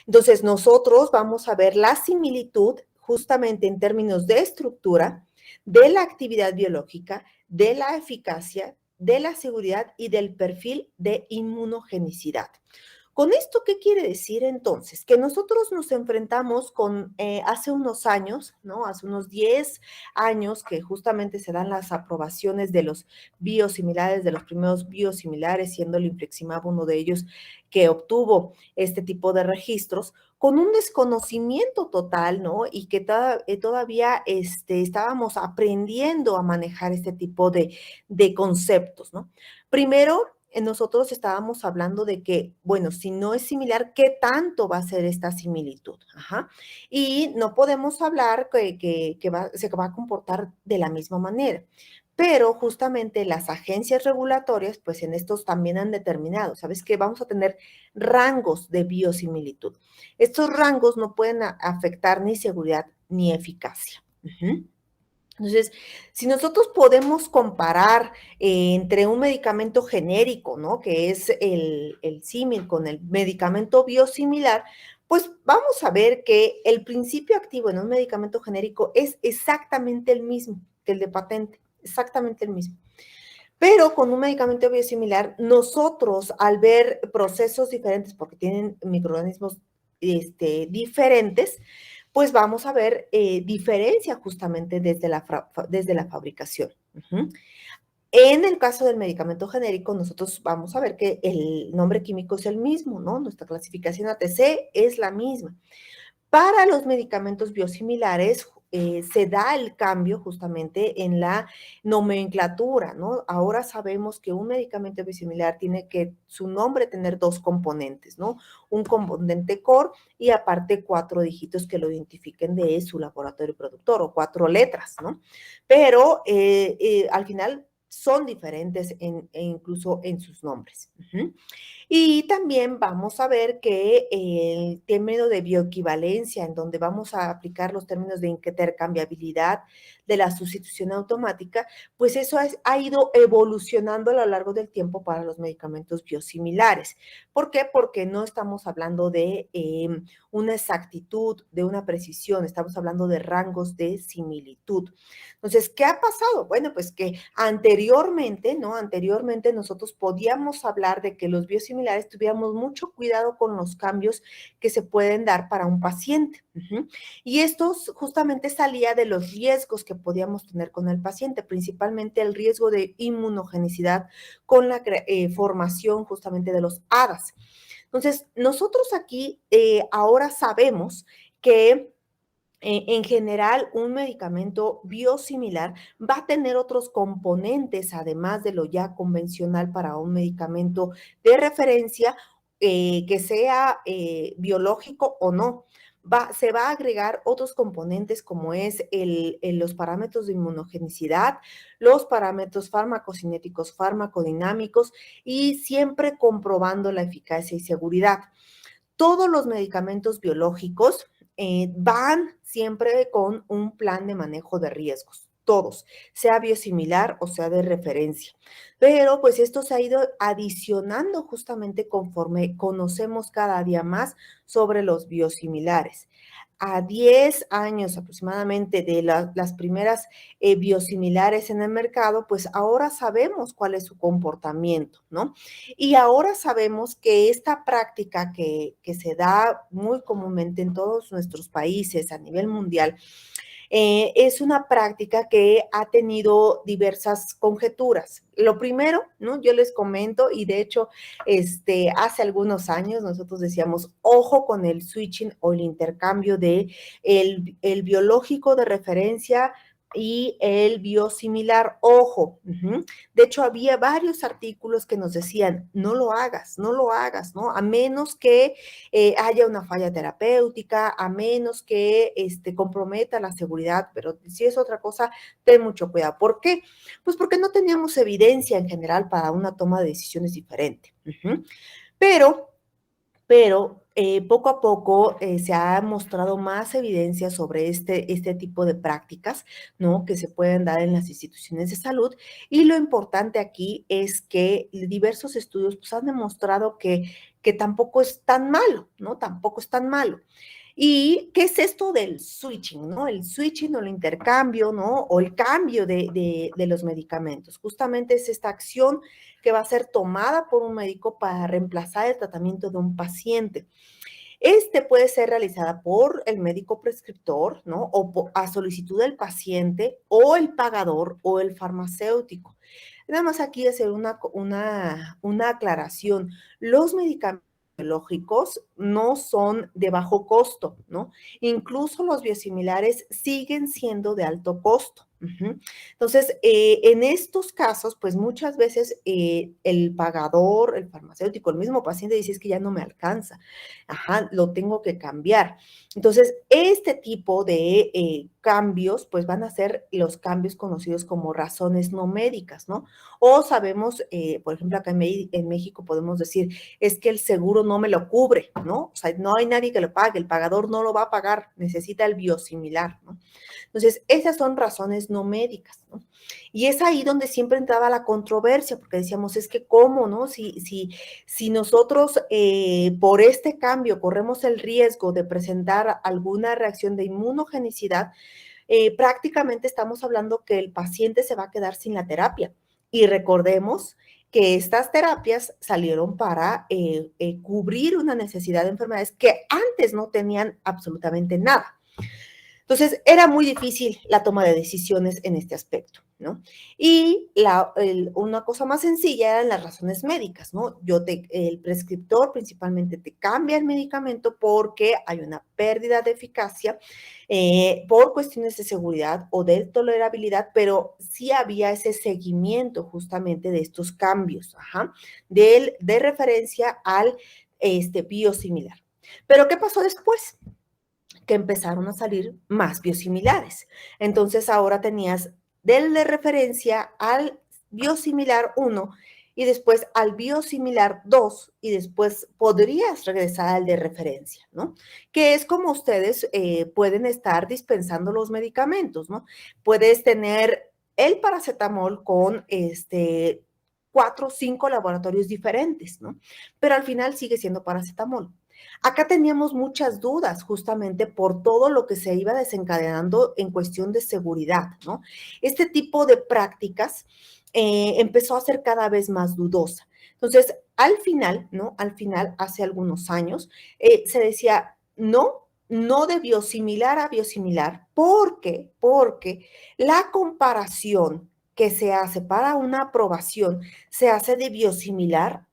Entonces, nosotros vamos a ver la similitud justamente en términos de estructura, de la actividad biológica, de la eficacia, de la seguridad y del perfil de inmunogenicidad. ¿Con esto qué quiere decir entonces? Que nosotros nos enfrentamos con hace unos años, ¿no? Hace unos 10 años que justamente se dan las aprobaciones de los biosimilares, de los primeros biosimilares, siendo el infliximab uno de ellos que obtuvo este tipo de registros, con un desconocimiento total, ¿no? Y que todavía estábamos aprendiendo a manejar este tipo de conceptos, ¿no? Primero, nosotros estábamos hablando de que, bueno, si no es similar, ¿qué tanto va a ser esta similitud? Ajá. Y no podemos hablar que se va a comportar de la misma manera. Pero justamente las agencias regulatorias, pues en estos también han determinado, ¿sabes qué? Vamos a tener rangos de biosimilitud. Estos rangos no pueden afectar ni seguridad ni eficacia. Entonces, si nosotros podemos comparar entre un medicamento genérico, ¿no? Que es el símil con el medicamento biosimilar, pues vamos a ver que el principio activo en un medicamento genérico es exactamente el mismo que el de patente, exactamente el mismo. Pero con un medicamento biosimilar, nosotros al ver procesos diferentes, porque tienen microorganismos diferentes, pues vamos a ver diferencia justamente desde la fabricación. En el caso del medicamento genérico, nosotros vamos a ver que el nombre químico es el mismo, ¿no? Nuestra clasificación ATC es la misma. Para los medicamentos biosimilares, se da el cambio justamente en la nomenclatura, ¿no? Ahora sabemos que un medicamento biosimilar tiene que, su nombre, tener dos componentes, ¿no? Un componente core y aparte 4 dígitos que lo identifiquen de su laboratorio productor o 4 letras, ¿no? Pero al final son diferentes incluso en sus nombres. Y también vamos a ver que el término de bioequivalencia, en donde vamos a aplicar los términos de intercambiabilidad, de la sustitución automática, pues eso ha ido evolucionando a lo largo del tiempo para los medicamentos biosimilares. ¿Por qué? Porque no estamos hablando de una exactitud, de una precisión, estamos hablando de rangos de similitud. Entonces, ¿qué ha pasado? Bueno, pues que anteriormente, ¿no? Anteriormente nosotros podíamos hablar de que los biosimilares tuviéramos mucho cuidado con los cambios que se pueden dar para un paciente. Y esto justamente salía de los riesgos que podíamos tener con el paciente, principalmente el riesgo de inmunogenicidad con la formación justamente de los HADAs. Entonces, nosotros aquí ahora sabemos que en general, un medicamento biosimilar va a tener otros componentes, además de lo ya convencional para un medicamento de referencia, que sea biológico o no. Se va a agregar otros componentes como es los parámetros de inmunogenicidad, los parámetros farmacocinéticos, farmacodinámicos y siempre comprobando la eficacia y seguridad. Todos los medicamentos biológicos van siempre con un plan de manejo de riesgos, todos, sea biosimilar o sea de referencia. Pero pues esto se ha ido adicionando justamente conforme conocemos cada día más sobre los biosimilares. A 10 años aproximadamente de las primeras biosimilares en el mercado, pues ahora sabemos cuál es su comportamiento, ¿no? Y ahora sabemos que esta práctica que se da muy comúnmente en todos nuestros países a nivel mundial, es una práctica que ha tenido diversas conjeturas. Lo primero, ¿no? Yo les comento, y de hecho, hace algunos años nosotros decíamos, ojo con el switching o el intercambio de el biológico de referencia y el biosimilar, ojo. De hecho, había varios artículos que nos decían, no lo hagas, ¿no? A menos que haya una falla terapéutica, a menos que comprometa la seguridad, pero si es otra cosa, ten mucho cuidado. ¿Por qué? Pues porque no teníamos evidencia en general para una toma de decisiones diferente. Pero poco a poco se ha mostrado más evidencia sobre este tipo de prácticas, ¿no? Que se pueden dar en las instituciones de salud. Y lo importante aquí es que diversos estudios pues, han demostrado que tampoco es tan malo, ¿no? Tampoco es tan malo. ¿Y qué es esto del switching, no? El switching o el intercambio, ¿no? O el cambio de los medicamentos. Justamente es esta acción que va a ser tomada por un médico para reemplazar el tratamiento de un paciente. Puede ser realizada por el médico prescriptor, ¿no? O a solicitud del paciente, o el pagador, o el farmacéutico. Nada más aquí hacer una aclaración. Los medicamentos biológicos no son de bajo costo, ¿no? Incluso los biosimilares siguen siendo de alto costo. Entonces, en estos casos, pues muchas veces el pagador, el farmacéutico, el mismo paciente dice es que ya no me alcanza, lo tengo que cambiar. Entonces, este tipo de cambios, pues van a ser los cambios conocidos como razones no médicas, ¿no? O sabemos, por ejemplo, acá en México podemos decir, es que el seguro no me lo cubre, ¿no? O sea, no hay nadie que lo pague, el pagador no lo va a pagar, necesita el biosimilar, ¿no? Entonces, esas son razones no médicas, ¿no? Y es ahí donde siempre entraba la controversia, porque decíamos, es que cómo, ¿no? Si nosotros por este cambio corremos el riesgo de presentar alguna reacción de inmunogenicidad, prácticamente estamos hablando que el paciente se va a quedar sin la terapia. Y recordemos que estas terapias salieron para cubrir una necesidad de enfermedades que antes no tenían absolutamente nada. Entonces, era muy difícil la toma de decisiones en este aspecto, ¿no? Y una cosa más sencilla eran las razones médicas, ¿no? El prescriptor principalmente te cambia el medicamento porque hay una pérdida de eficacia por cuestiones de seguridad o de tolerabilidad, pero sí había ese seguimiento justamente de estos cambios, de referencia al biosimilar. Pero, ¿qué pasó después? Que empezaron a salir más biosimilares. Entonces ahora tenías del de referencia al biosimilar 1 y después al biosimilar 2 y después podrías regresar al de referencia, ¿no? Que es como ustedes pueden estar dispensando los medicamentos, ¿no? Puedes tener el paracetamol con 4 o 5 laboratorios diferentes, ¿no? Pero al final sigue siendo paracetamol. Acá teníamos muchas dudas justamente por todo lo que se iba desencadenando en cuestión de seguridad, ¿no? Este tipo de prácticas empezó a ser cada vez más dudosa. Entonces, al final, ¿no? Al final, hace algunos años, se decía, no de biosimilar a biosimilar. ¿Por qué? Porque la comparación que se hace para una aprobación se hace de biosimilar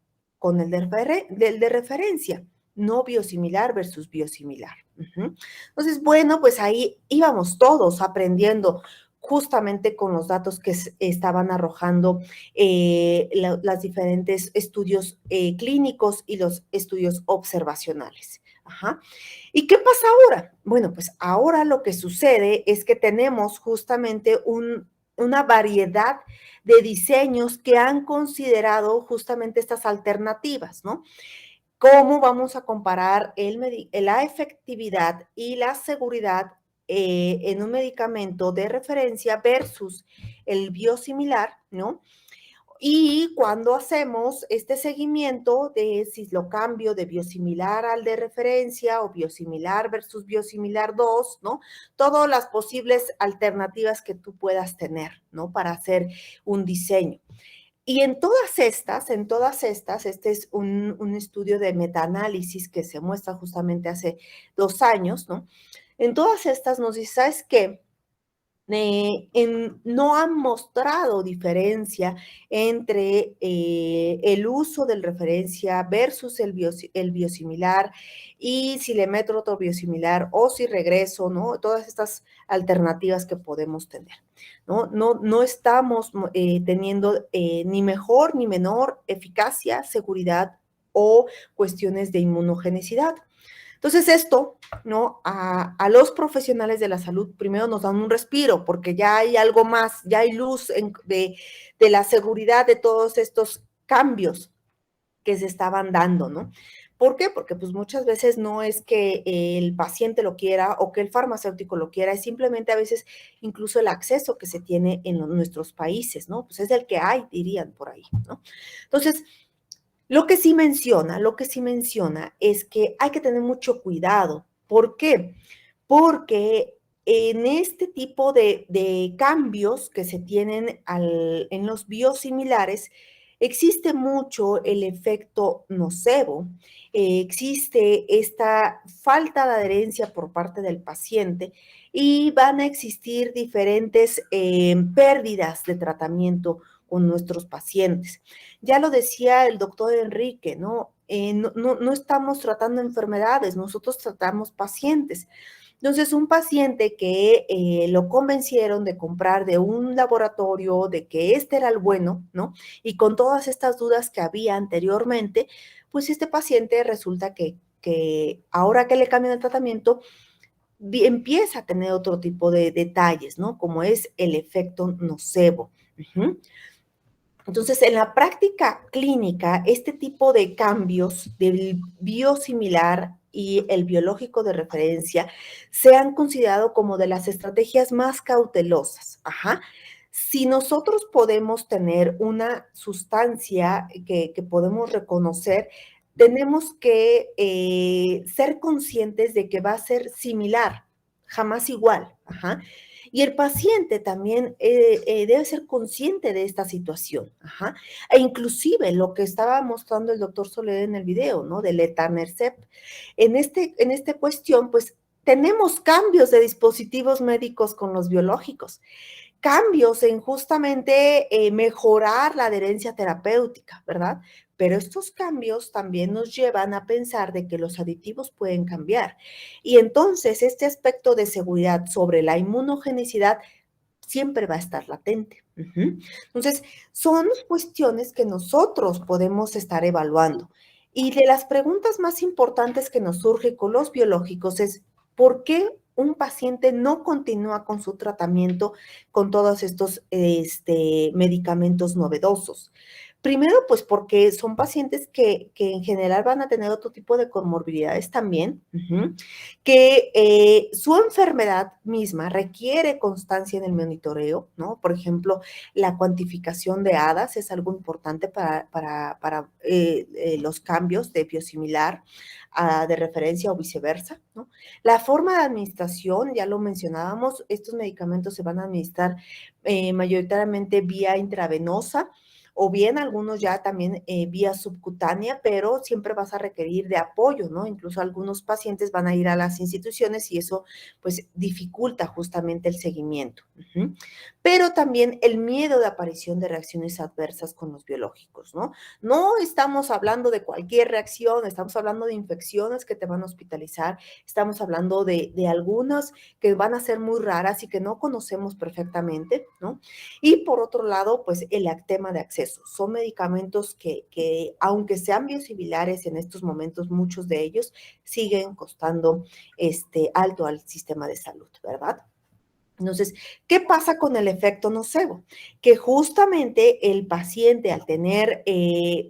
con el de referencia, no biosimilar versus biosimilar. Entonces, bueno, pues ahí íbamos todos aprendiendo justamente con los datos que estaban arrojando los diferentes estudios clínicos y los estudios observacionales. ¿Y qué pasa ahora? Bueno, pues ahora lo que sucede es que tenemos justamente una variedad de diseños que han considerado justamente estas alternativas, ¿no? ¿Cómo vamos a comparar la efectividad y la seguridad en un medicamento de referencia versus el biosimilar, ¿no? Y cuando hacemos este seguimiento de si lo cambio de biosimilar al de referencia o biosimilar versus biosimilar 2, ¿no? Todas las posibles alternativas que tú puedas tener, ¿no? Para hacer un diseño. Y en todas estas, este es un estudio de metaanálisis que se muestra justamente hace 2 años, ¿no? En todas estas nos dice, ¿sabes qué? No han mostrado diferencia entre el uso del referencia versus el biosimilar y si le meto otro biosimilar o si regreso, ¿no? Todas estas alternativas que podemos tener, ¿no? No estamos teniendo ni mejor ni menor eficacia, seguridad o cuestiones de inmunogenicidad. Entonces esto, ¿no? A los profesionales de la salud primero nos dan un respiro porque ya hay algo más, ya hay luz de la seguridad de todos estos cambios que se estaban dando, ¿no? ¿Por qué? Porque pues muchas veces no es que el paciente lo quiera o que el farmacéutico lo quiera, es simplemente a veces incluso el acceso que se tiene en nuestros países, ¿no? Pues es el que hay, dirían por ahí, ¿no? Entonces, lo que sí menciona es que hay que tener mucho cuidado. ¿Por qué? Porque en este tipo de cambios que se tienen en los biosimilares, existe mucho el efecto nocebo, existe esta falta de adherencia por parte del paciente y van a existir diferentes pérdidas de tratamiento con nuestros pacientes. Ya lo decía el doctor Enrique, ¿no? No estamos tratando enfermedades, nosotros tratamos pacientes. Entonces, un paciente que lo convencieron de comprar de un laboratorio, de que este era el bueno, ¿no? Y con todas estas dudas que había anteriormente, pues este paciente resulta que ahora que le cambian el tratamiento, empieza a tener otro tipo de detalles, ¿no? Como es el efecto nocebo. Entonces, en la práctica clínica, este tipo de cambios del biosimilar y el biológico de referencia se han considerado como de las estrategias más cautelosas. Si nosotros podemos tener una sustancia que podemos reconocer, tenemos que ser conscientes de que va a ser similar, jamás igual. Y el paciente también debe ser consciente de esta situación. E inclusive lo que estaba mostrando el doctor Soler en el video, ¿no? Del etanercept. En esta cuestión, pues, tenemos cambios de dispositivos médicos con los biológicos, cambios en justamente mejorar la adherencia terapéutica, ¿verdad? Pero estos cambios también nos llevan a pensar de que los aditivos pueden cambiar. Y entonces este aspecto de seguridad sobre la inmunogenicidad siempre va a estar latente. Entonces, son cuestiones que nosotros podemos estar evaluando. Y de las preguntas más importantes que nos surge con los biológicos es, ¿por qué un paciente no continúa con su tratamiento con todos estos medicamentos novedosos? Primero, pues porque son pacientes que en general van a tener otro tipo de comorbilidades también, que su enfermedad misma requiere constancia en el monitoreo, ¿no? Por ejemplo, la cuantificación de HADAS es algo importante para los cambios de biosimilar de referencia o viceversa, ¿no? La forma de administración, ya lo mencionábamos, estos medicamentos se van a administrar mayoritariamente vía intravenosa o bien algunos ya también vía subcutánea, pero siempre vas a requerir de apoyo, ¿no? Incluso algunos pacientes van a ir a las instituciones y eso pues dificulta justamente el seguimiento. Pero también el miedo de aparición de reacciones adversas con los biológicos, ¿no? No estamos hablando de cualquier reacción, estamos hablando de infecciones que te van a hospitalizar, estamos hablando de algunas que van a ser muy raras y que no conocemos perfectamente, ¿no? Y por otro lado, pues el tema de acceso. Son medicamentos que aunque sean biosimilares en estos momentos, muchos de ellos siguen costando alto al sistema de salud, ¿verdad? Entonces, ¿qué pasa con el efecto nocebo? Que justamente el paciente al tener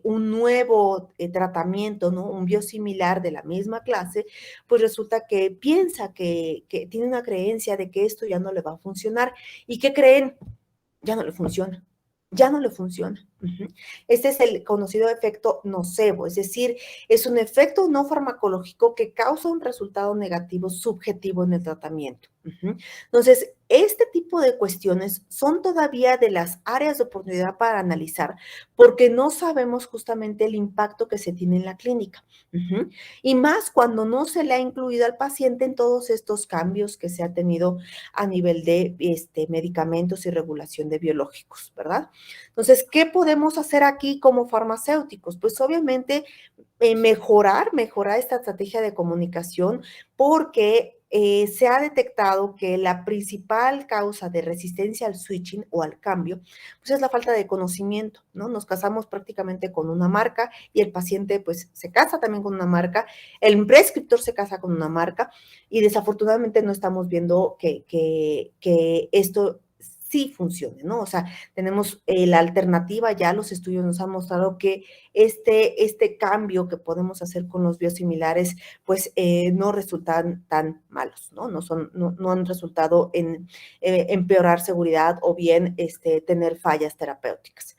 un nuevo tratamiento, ¿no? Un biosimilar de la misma clase, pues resulta que piensa que tiene una creencia de que esto ya no le va a funcionar. ¿Y qué creen? Ya no le funciona. Ya no le funciona. Este es el conocido efecto nocebo, es decir, es un efecto no farmacológico que causa un resultado negativo subjetivo en el tratamiento. Entonces, este tipo de cuestiones son todavía de las áreas de oportunidad para analizar porque no sabemos justamente el impacto que se tiene en la clínica. Y más cuando no se le ha incluido al paciente en todos estos cambios que se ha tenido a nivel de medicamentos y regulación de biológicos, ¿verdad? Entonces, ¿qué podemos hacer aquí como farmacéuticos? Pues obviamente mejorar esta estrategia de comunicación porque se ha detectado que la principal causa de resistencia al switching o al cambio, pues es la falta de conocimiento, ¿no? Nos casamos prácticamente con una marca y el paciente pues se casa también con una marca, el prescriptor se casa con una marca y desafortunadamente no estamos viendo que esto sí funcione, ¿no? O sea, tenemos la alternativa, ya los estudios nos han mostrado que este cambio que podemos hacer con los biosimilares, pues no resultan tan malos, ¿no? No han resultado en empeorar seguridad o bien tener fallas terapéuticas.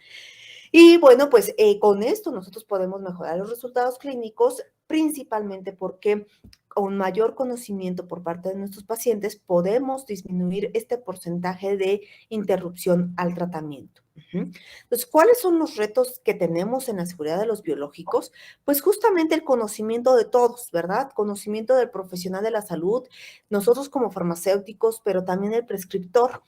Y bueno, pues con esto nosotros podemos mejorar los resultados clínicos, principalmente porque con mayor conocimiento por parte de nuestros pacientes podemos disminuir este porcentaje de interrupción al tratamiento. Entonces, ¿cuáles son los retos que tenemos en la seguridad de los biológicos? Pues justamente el conocimiento de todos, ¿verdad? Conocimiento del profesional de la salud, nosotros como farmacéuticos, pero también el prescriptor.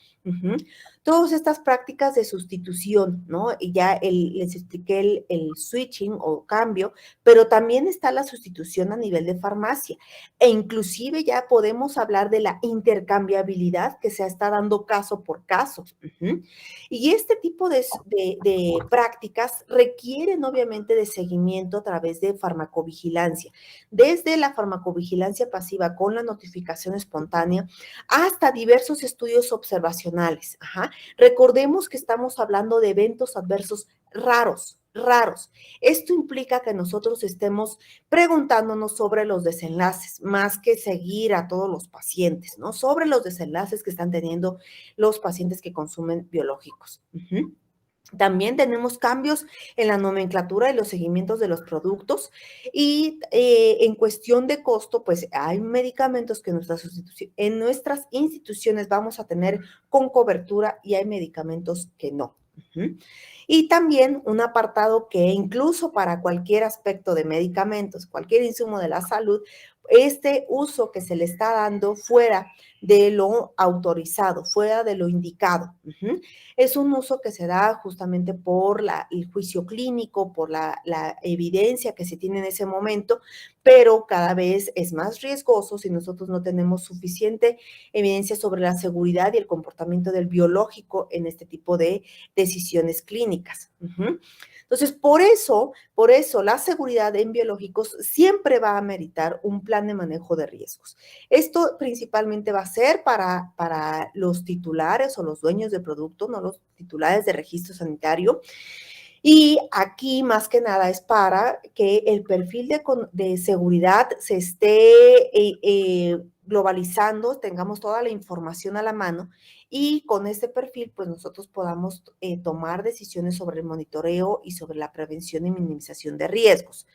Todas estas prácticas de sustitución, ¿no? Y ya les expliqué el switching o cambio, pero también está la sustitución a nivel de farmacia e inclusive ya podemos hablar de la intercambiabilidad que se está dando caso por caso. Y este tipo de prácticas requieren obviamente de seguimiento a través de farmacovigilancia, desde la farmacovigilancia pasiva con la notificación espontánea hasta diversos estudios observacionales. Recordemos que estamos hablando de eventos adversos raros. Esto implica que nosotros estemos preguntándonos sobre los desenlaces, más que seguir a todos los pacientes, ¿no? Sobre los desenlaces que están teniendo los pacientes que consumen biológicos. También tenemos cambios en la nomenclatura y los seguimientos de los productos y en cuestión de costo, pues hay medicamentos que en nuestras instituciones vamos a tener con cobertura y hay medicamentos que no. Y también un apartado que incluso para cualquier aspecto de medicamentos, cualquier insumo de la salud, este uso que se le está dando fuera de lo autorizado, fuera de lo indicado. Es un uso que se da justamente por el juicio clínico, por la evidencia que se tiene en ese momento, pero cada vez es más riesgoso si nosotros no tenemos suficiente evidencia sobre la seguridad y el comportamiento del biológico en este tipo de decisiones clínicas. Entonces, por eso la seguridad en biológicos siempre va a ameritar un plan de manejo de riesgos. Esto principalmente va a ser para los titulares o los dueños de producto, no los titulares de registro sanitario. Y aquí, más que nada, es para que el perfil de seguridad se esté globalizando, tengamos toda la información a la mano y con este perfil, pues nosotros podamos tomar decisiones sobre el monitoreo y sobre la prevención y minimización de riesgos.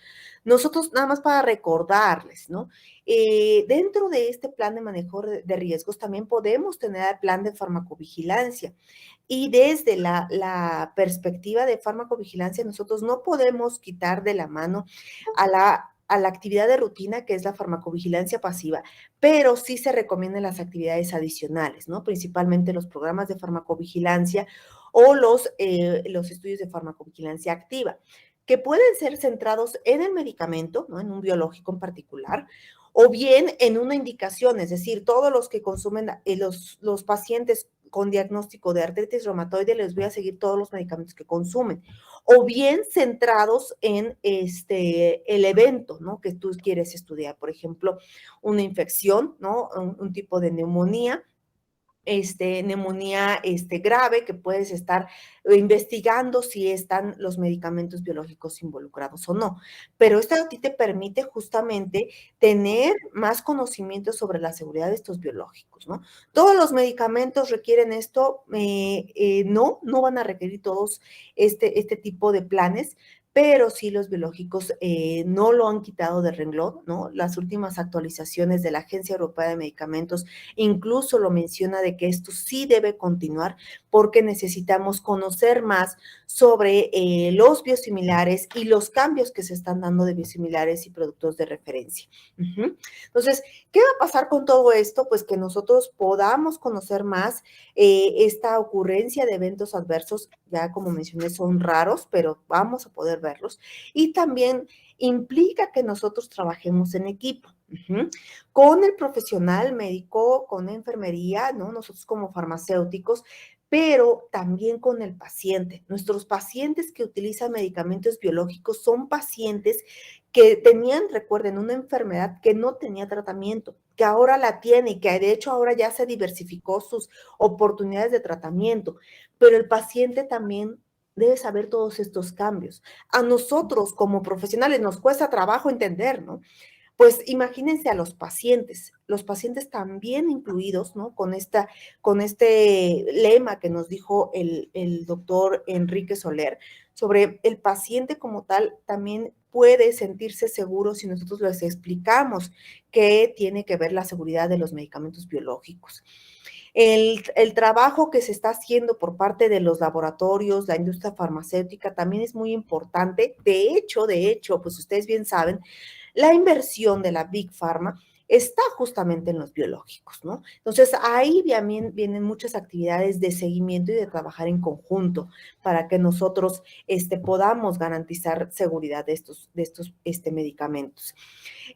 Nosotros, nada más para recordarles, ¿no? Dentro de este plan de manejo de riesgos también podemos tener el plan de farmacovigilancia. Y desde la perspectiva de farmacovigilancia, nosotros no podemos quitar de la mano a la actividad de rutina, que es la farmacovigilancia pasiva, pero sí se recomiendan las actividades adicionales, ¿no? Principalmente los programas de farmacovigilancia o los estudios de farmacovigilancia activa, que pueden ser centrados en el medicamento, ¿no? En un biológico en particular, o bien en una indicación, es decir, todos los que consumen, los pacientes con diagnóstico de artritis reumatoide, les voy a seguir todos los medicamentos que consumen, o bien centrados en el evento, ¿no? Que tú quieres estudiar, por ejemplo, una infección, ¿no? Un tipo de neumonía, neumonía grave, que puedes estar investigando si están los medicamentos biológicos involucrados o no. Pero esto a ti te permite justamente tener más conocimiento sobre la seguridad de estos biológicos, ¿no? Todos los medicamentos requieren esto, no van a requerir todos este tipo de planes, pero sí los biológicos no lo han quitado de renglón, ¿no? Las últimas actualizaciones de la Agencia Europea de Medicamentos incluso lo menciona de que esto sí debe continuar porque necesitamos conocer más sobre los biosimilares y los cambios que se están dando de biosimilares y productos de referencia. Entonces, ¿qué va a pasar con todo esto? Pues que nosotros podamos conocer más esta ocurrencia de eventos adversos, ya como mencioné, son raros, pero vamos a poder verlos. Y también implica que nosotros trabajemos en equipo. Con el profesional médico, con enfermería, ¿no? Nosotros como farmacéuticos, pero también con el paciente. Nuestros pacientes que utilizan medicamentos biológicos son pacientes que tenían, recuerden, una enfermedad que no tenía tratamiento, que ahora la tiene y que de hecho ahora ya se diversificó sus oportunidades de tratamiento, pero el paciente también debe saber todos estos cambios. A nosotros como profesionales nos cuesta trabajo entender, ¿no? Pues imagínense a los pacientes también incluidos, ¿no? Con este lema que nos dijo el doctor Enrique Soler sobre el paciente como tal, también puede sentirse seguro si nosotros les explicamos qué tiene que ver la seguridad de los medicamentos biológicos. El trabajo que se está haciendo por parte de los laboratorios, la industria farmacéutica también es muy importante. De hecho, pues ustedes bien saben, la inversión de la Big Pharma está justamente en los biológicos, ¿no? Entonces, ahí vienen muchas actividades de seguimiento y de trabajar en conjunto para que nosotros podamos garantizar seguridad de estos medicamentos.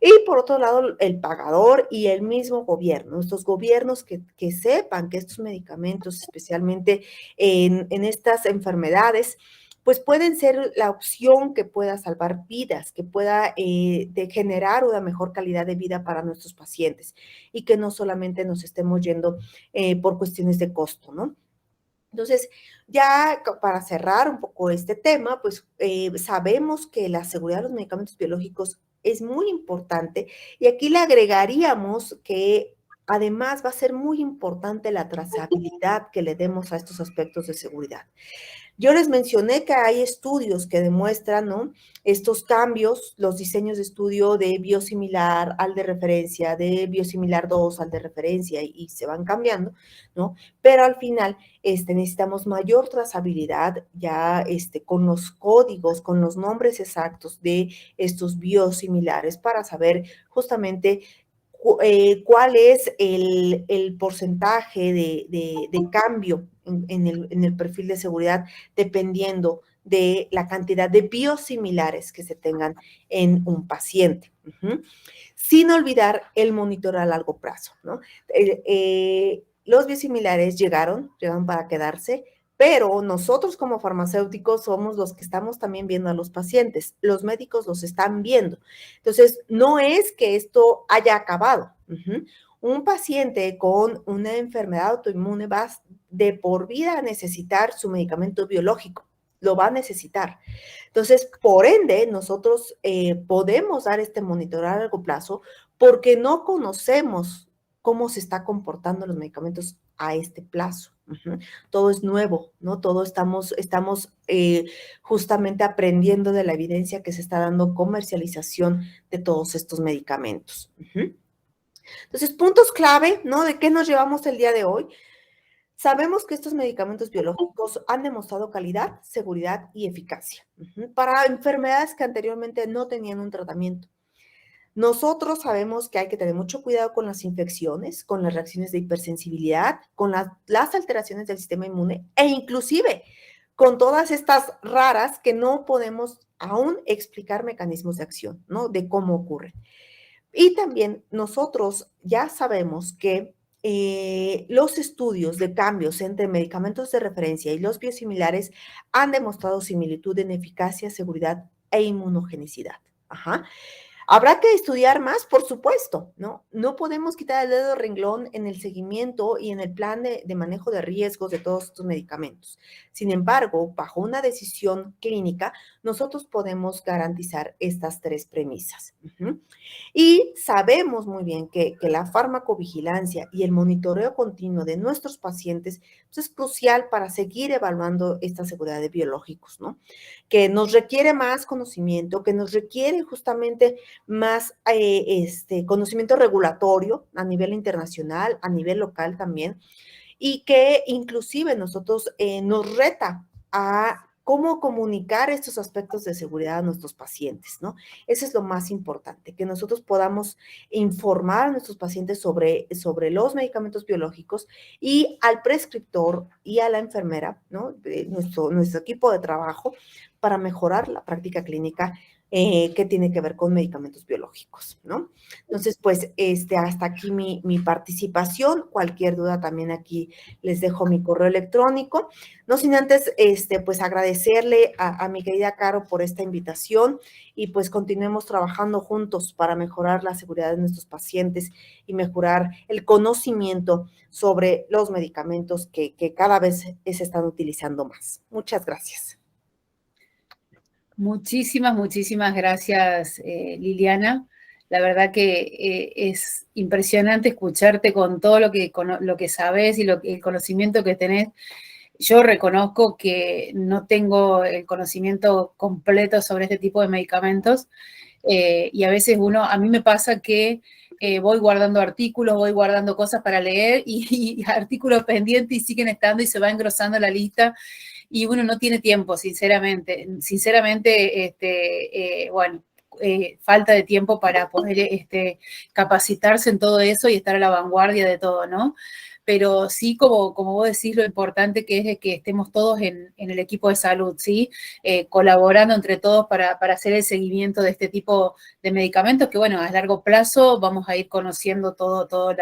Y por otro lado, el pagador y el mismo gobierno, estos gobiernos que sepan que estos medicamentos, especialmente en estas enfermedades, pues pueden ser la opción que pueda salvar vidas, que pueda generar una mejor calidad de vida para nuestros pacientes y que no solamente nos estemos yendo por cuestiones de costo, ¿no? Entonces, ya para cerrar un poco este tema, pues sabemos que la seguridad de los medicamentos biológicos es muy importante y aquí le agregaríamos que además va a ser muy importante la trazabilidad que le demos a estos aspectos de seguridad. Yo les mencioné que hay estudios que demuestran, ¿no? Estos cambios, los diseños de estudio de biosimilar al de referencia, de biosimilar 2 al de referencia y se van cambiando, ¿no? Pero al final necesitamos mayor trazabilidad ya con los códigos, con los nombres exactos de estos biosimilares para saber justamente cuál es el porcentaje de cambio en el perfil de seguridad dependiendo de la cantidad de biosimilares que se tengan en un paciente. Sin olvidar el monitoreo a largo plazo, ¿no? Los biosimilares llegaron para quedarse, pero nosotros como farmacéuticos somos los que estamos también viendo a los pacientes. Los médicos los están viendo. Entonces, no es que esto haya acabado. Un paciente con una enfermedad autoinmune va de por vida a necesitar su medicamento biológico. Lo va a necesitar. Entonces, por ende, nosotros podemos dar este monitoreo a largo plazo porque no conocemos cómo se está comportando los medicamentos a este plazo. Todo es nuevo, ¿no? Todo estamos justamente aprendiendo de la evidencia que se está dando comercialización de todos estos medicamentos. Entonces, puntos clave, ¿no? ¿De qué nos llevamos el día de hoy? Sabemos que estos medicamentos biológicos han demostrado calidad, seguridad y eficacia para enfermedades que anteriormente no tenían un tratamiento. Nosotros sabemos que hay que tener mucho cuidado con las infecciones, con las reacciones de hipersensibilidad, con las alteraciones del sistema inmune e inclusive con todas estas raras que no podemos aún explicar mecanismos de acción, ¿no? De cómo ocurren. Y también nosotros ya sabemos que los estudios de cambios entre medicamentos de referencia y los biosimilares han demostrado similitud en eficacia, seguridad e inmunogenicidad. Habrá que estudiar más, por supuesto, ¿no? No podemos quitar el dedo de renglón en el seguimiento y en el plan de manejo de riesgos de todos estos medicamentos. Sin embargo, bajo una decisión clínica, nosotros podemos garantizar estas 3 premisas. Y sabemos muy bien que la farmacovigilancia y el monitoreo continuo de nuestros pacientes pues, es crucial para seguir evaluando esta seguridad de biológicos, ¿no? Que nos requiere más conocimiento, que nos requiere justamente más conocimiento regulatorio a nivel internacional, a nivel local también, y que inclusive nosotros nos reta a cómo comunicar estos aspectos de seguridad a nuestros pacientes, ¿no? Eso es lo más importante, que nosotros podamos informar a nuestros pacientes sobre los medicamentos biológicos y al prescriptor y a la enfermera, ¿no? Nuestro equipo de trabajo para mejorar la práctica clínica que tiene que ver con medicamentos biológicos, ¿no? Entonces, pues, hasta aquí mi participación. Cualquier duda también aquí les dejo mi correo electrónico. No sin antes, pues, agradecerle a mi querida Caro por esta invitación y, pues, continuemos trabajando juntos para mejorar la seguridad de nuestros pacientes y mejorar el conocimiento sobre los medicamentos que cada vez se están utilizando más. Muchas gracias. Muchísimas gracias, Liliana. La verdad que es impresionante escucharte con todo lo que sabes y el conocimiento que tenés. Yo reconozco que no tengo el conocimiento completo sobre este tipo de medicamentos y a veces a mí me pasa que voy guardando artículos, voy guardando cosas para leer y artículos pendientes y siguen estando y se va engrosando la lista. Y uno no tiene tiempo, sinceramente. Falta de tiempo para poder capacitarse en todo eso y estar a la vanguardia de todo, ¿no? Pero sí, como vos decís, lo importante que es que estemos todos en el equipo de salud, ¿sí? Colaborando entre todos para hacer el seguimiento de este tipo de medicamentos que, bueno, a largo plazo vamos a ir conociendo toda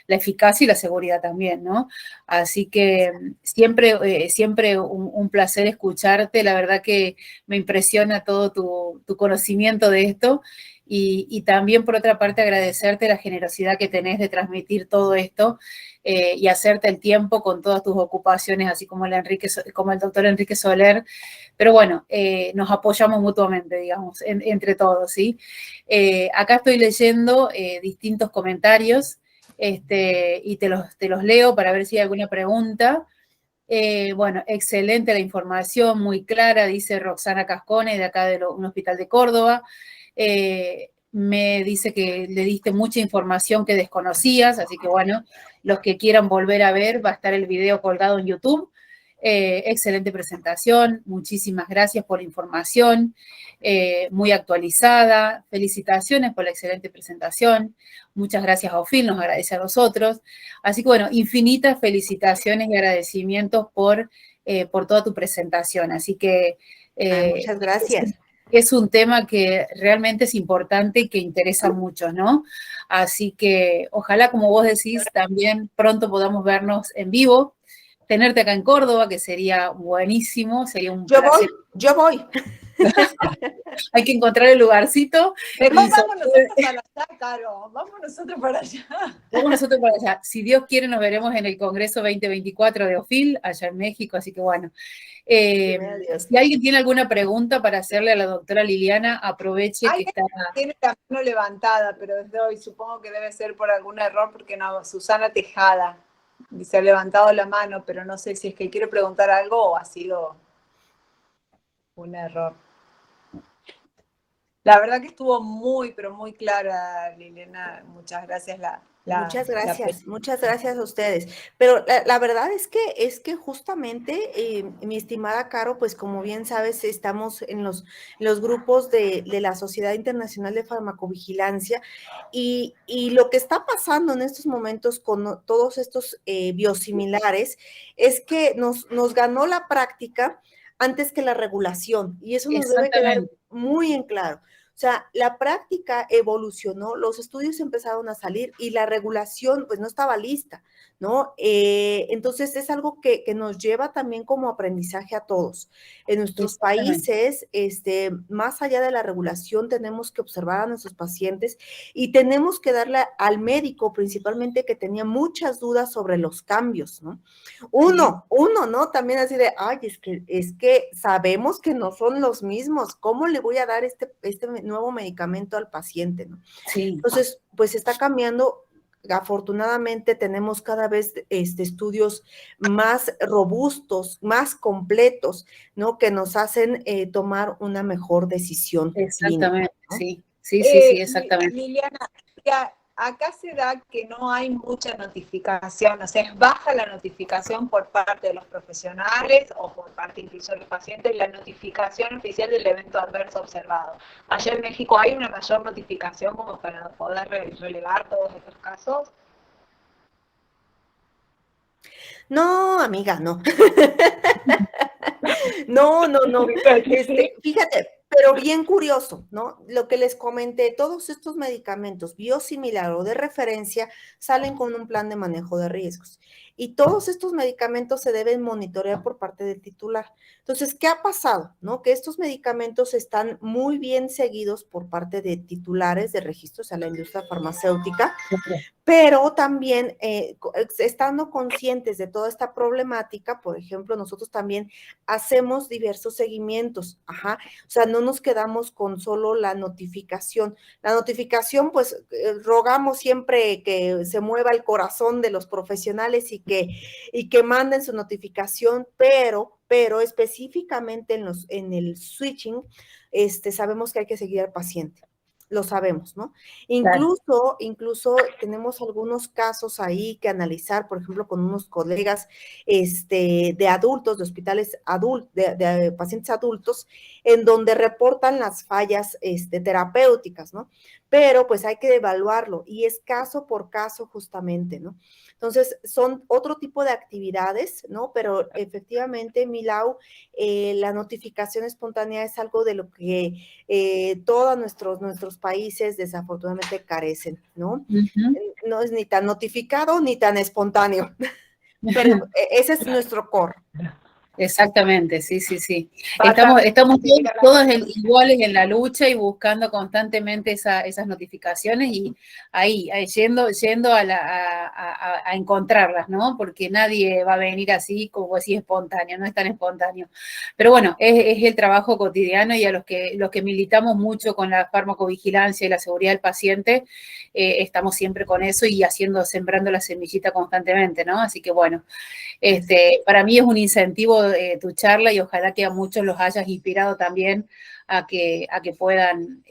la eficacia y la seguridad también, ¿no? Así que siempre un placer escucharte. La verdad que me impresiona todo tu conocimiento de esto. Y también, por otra parte, agradecerte la generosidad que tenés de transmitir todo esto y hacerte el tiempo con todas tus ocupaciones, así como el doctor Enrique Soler. Pero bueno, nos apoyamos mutuamente, digamos, entre todos, ¿sí? Acá estoy leyendo distintos comentarios y te los leo para ver si hay alguna pregunta. Bueno, excelente la información, muy clara, dice Roxana Cascone, de acá de un hospital de Córdoba. Me dice que le diste mucha información que desconocías, así que bueno, los que quieran volver a ver, va a estar el video colgado en YouTube. Excelente presentación, muchísimas gracias por la información, muy actualizada, felicitaciones por la excelente presentación, muchas gracias a OFIL, nos agradece a nosotros, así que bueno, infinitas felicitaciones y agradecimientos por toda tu presentación, así que... muchas gracias. Es un tema que realmente es importante y que interesa mucho, ¿no? Así que ojalá, como vos decís, también pronto podamos vernos en vivo, tenerte acá en Córdoba, que sería buenísimo, sería un placer. Yo voy. Hay que encontrar el lugarcito. Mejor vamos nosotros para allá, Caro. Vamos nosotros para allá. Vamos nosotros para allá. Si Dios quiere, nos veremos en el Congreso 2024 de OFIL, allá en México, así que bueno. Si alguien tiene alguna pregunta para hacerle a la doctora Liliana, aproveche que está... Tiene la mano levantada, pero desde hoy supongo que debe ser por algún error, porque no, Susana Tejada dice, ha levantado la mano, pero no sé si es que quiere preguntar algo o ha sido un error. La verdad que estuvo muy, pero muy clara, Liliana. Muchas gracias. Muchas gracias a ustedes. Pero la verdad es que justamente, mi estimada Caro, pues como bien sabes, estamos en los grupos de la Sociedad Internacional de Farmacovigilancia y lo que está pasando en estos momentos con todos estos biosimilares es que nos ganó la práctica antes que la regulación, y eso nos debe quedar muy en claro. O sea, la práctica evolucionó, los estudios empezaron a salir y la regulación pues no estaba lista, ¿no? Entonces es algo que nos lleva también como aprendizaje a todos. En nuestros países, más allá de la regulación, tenemos que observar a nuestros pacientes y tenemos que darle al médico principalmente que tenía muchas dudas sobre los cambios, ¿no? Uno, ¿no? También así de, ay, es que sabemos que no son los mismos, ¿cómo le voy a dar este nuevo medicamento al paciente, ¿no? Sí. Entonces, pues está cambiando. Afortunadamente tenemos cada vez estudios más robustos, más completos, ¿no? Que nos hacen tomar una mejor decisión. Exactamente, clínica, ¿no? Sí, exactamente. Liliana, acá se da que no hay mucha notificación, o sea, es baja la notificación por parte de los profesionales o por parte incluso de los pacientes, la notificación oficial del evento adverso observado. Allá en México hay una mayor notificación como para poder relevar todos estos casos. No, amiga, no. No. Fíjate, pero bien curioso, ¿no? Lo que les comenté, todos estos medicamentos biosimilar o de referencia salen con un plan de manejo de riesgos. Y todos estos medicamentos se deben monitorear por parte del titular. Entonces, ¿qué ha pasado? ¿No? Que estos medicamentos están muy bien seguidos por parte de titulares de registros a la industria farmacéutica, pero también estando conscientes de toda esta problemática, por ejemplo, nosotros también hacemos diversos seguimientos, o sea, no nos quedamos con solo la notificación. La notificación, pues, rogamos siempre que se mueva el corazón de los profesionales y que manden su notificación, pero específicamente en el switching, sabemos que hay que seguir al paciente. Lo sabemos, ¿no? Incluso tenemos algunos casos ahí que analizar, por ejemplo, con unos colegas de adultos, de hospitales de pacientes adultos, en donde reportan las fallas terapéuticas, ¿no? Pero pues hay que evaluarlo y es caso por caso justamente, ¿no? Entonces, son otro tipo de actividades, ¿no? Pero efectivamente, Milau, la notificación espontánea es algo de lo que todos nuestros países desafortunadamente carecen, ¿no? No es ni tan notificado ni tan espontáneo, pero ese es nuestro core. Exactamente, sí. Estamos todos iguales en la lucha y buscando constantemente esas notificaciones y ahí yendo a encontrarlas, ¿no? Porque nadie va a venir así, como así espontáneo, no es tan espontáneo. Pero bueno, es el trabajo cotidiano y a los que militamos mucho con la farmacovigilancia y la seguridad del paciente, estamos siempre con eso y sembrando la semillita constantemente, ¿no? Así que bueno, para mí es un incentivo tu charla y ojalá que a muchos los hayas inspirado también a que puedan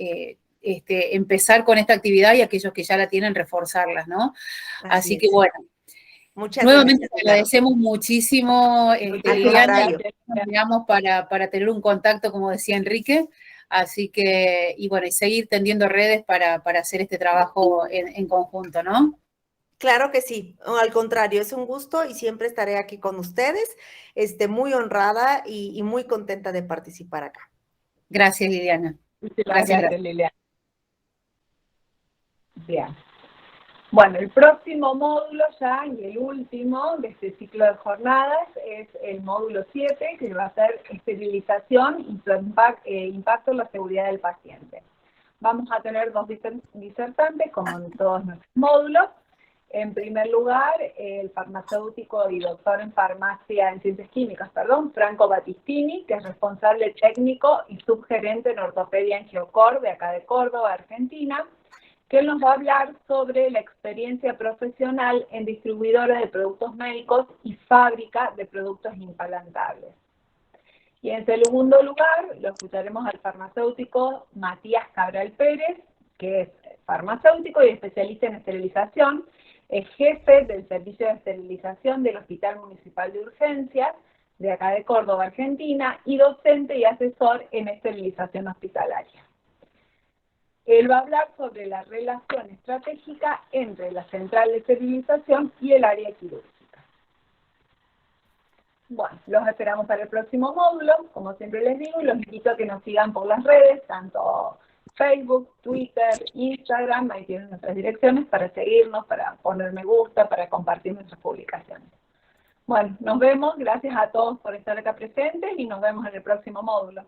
empezar con esta actividad y aquellos que ya la tienen reforzarlas, ¿no? Así que bueno. Nuevamente te agradecemos muchísimo, Liliana, digamos, para tener un contacto, como decía Enrique. Así que, y bueno, y seguir tendiendo redes para hacer este trabajo en conjunto, ¿no? Claro que sí, al contrario, es un gusto y siempre estaré aquí con ustedes, muy honrada y muy contenta de participar acá. Gracias, Liliana. Gracias, Liliana. Bien. Bueno, el próximo módulo ya, y el último de este ciclo de jornadas, es el módulo 7, que va a ser esterilización y su impacto en la seguridad del paciente. Vamos a tener 2 disertantes, como en todos nuestros módulos. En primer lugar, el farmacéutico y doctor en farmacia, en ciencias químicas, perdón, Franco Battistini, que es responsable técnico y subgerente en ortopedia en Geocor, de acá de Córdoba, Argentina, que él nos va a hablar sobre la experiencia profesional en distribuidora de productos médicos y fábrica de productos implantables. Y en segundo lugar, lo escucharemos al farmacéutico Matías Cabral Pérez, que es farmacéutico y especialista en esterilización, es jefe del servicio de esterilización del Hospital Municipal de Urgencias, de acá de Córdoba, Argentina, y docente y asesor en esterilización hospitalaria. Él va a hablar sobre la relación estratégica entre la central de esterilización y el área quirúrgica. Bueno, los esperamos para el próximo módulo, como siempre les digo, y los invito a que nos sigan por las redes, tanto Facebook, Twitter, Instagram, ahí tienen nuestras direcciones para seguirnos, para poner me gusta, para compartir nuestras publicaciones. Bueno, nos vemos, gracias a todos por estar acá presentes y nos vemos en el próximo módulo.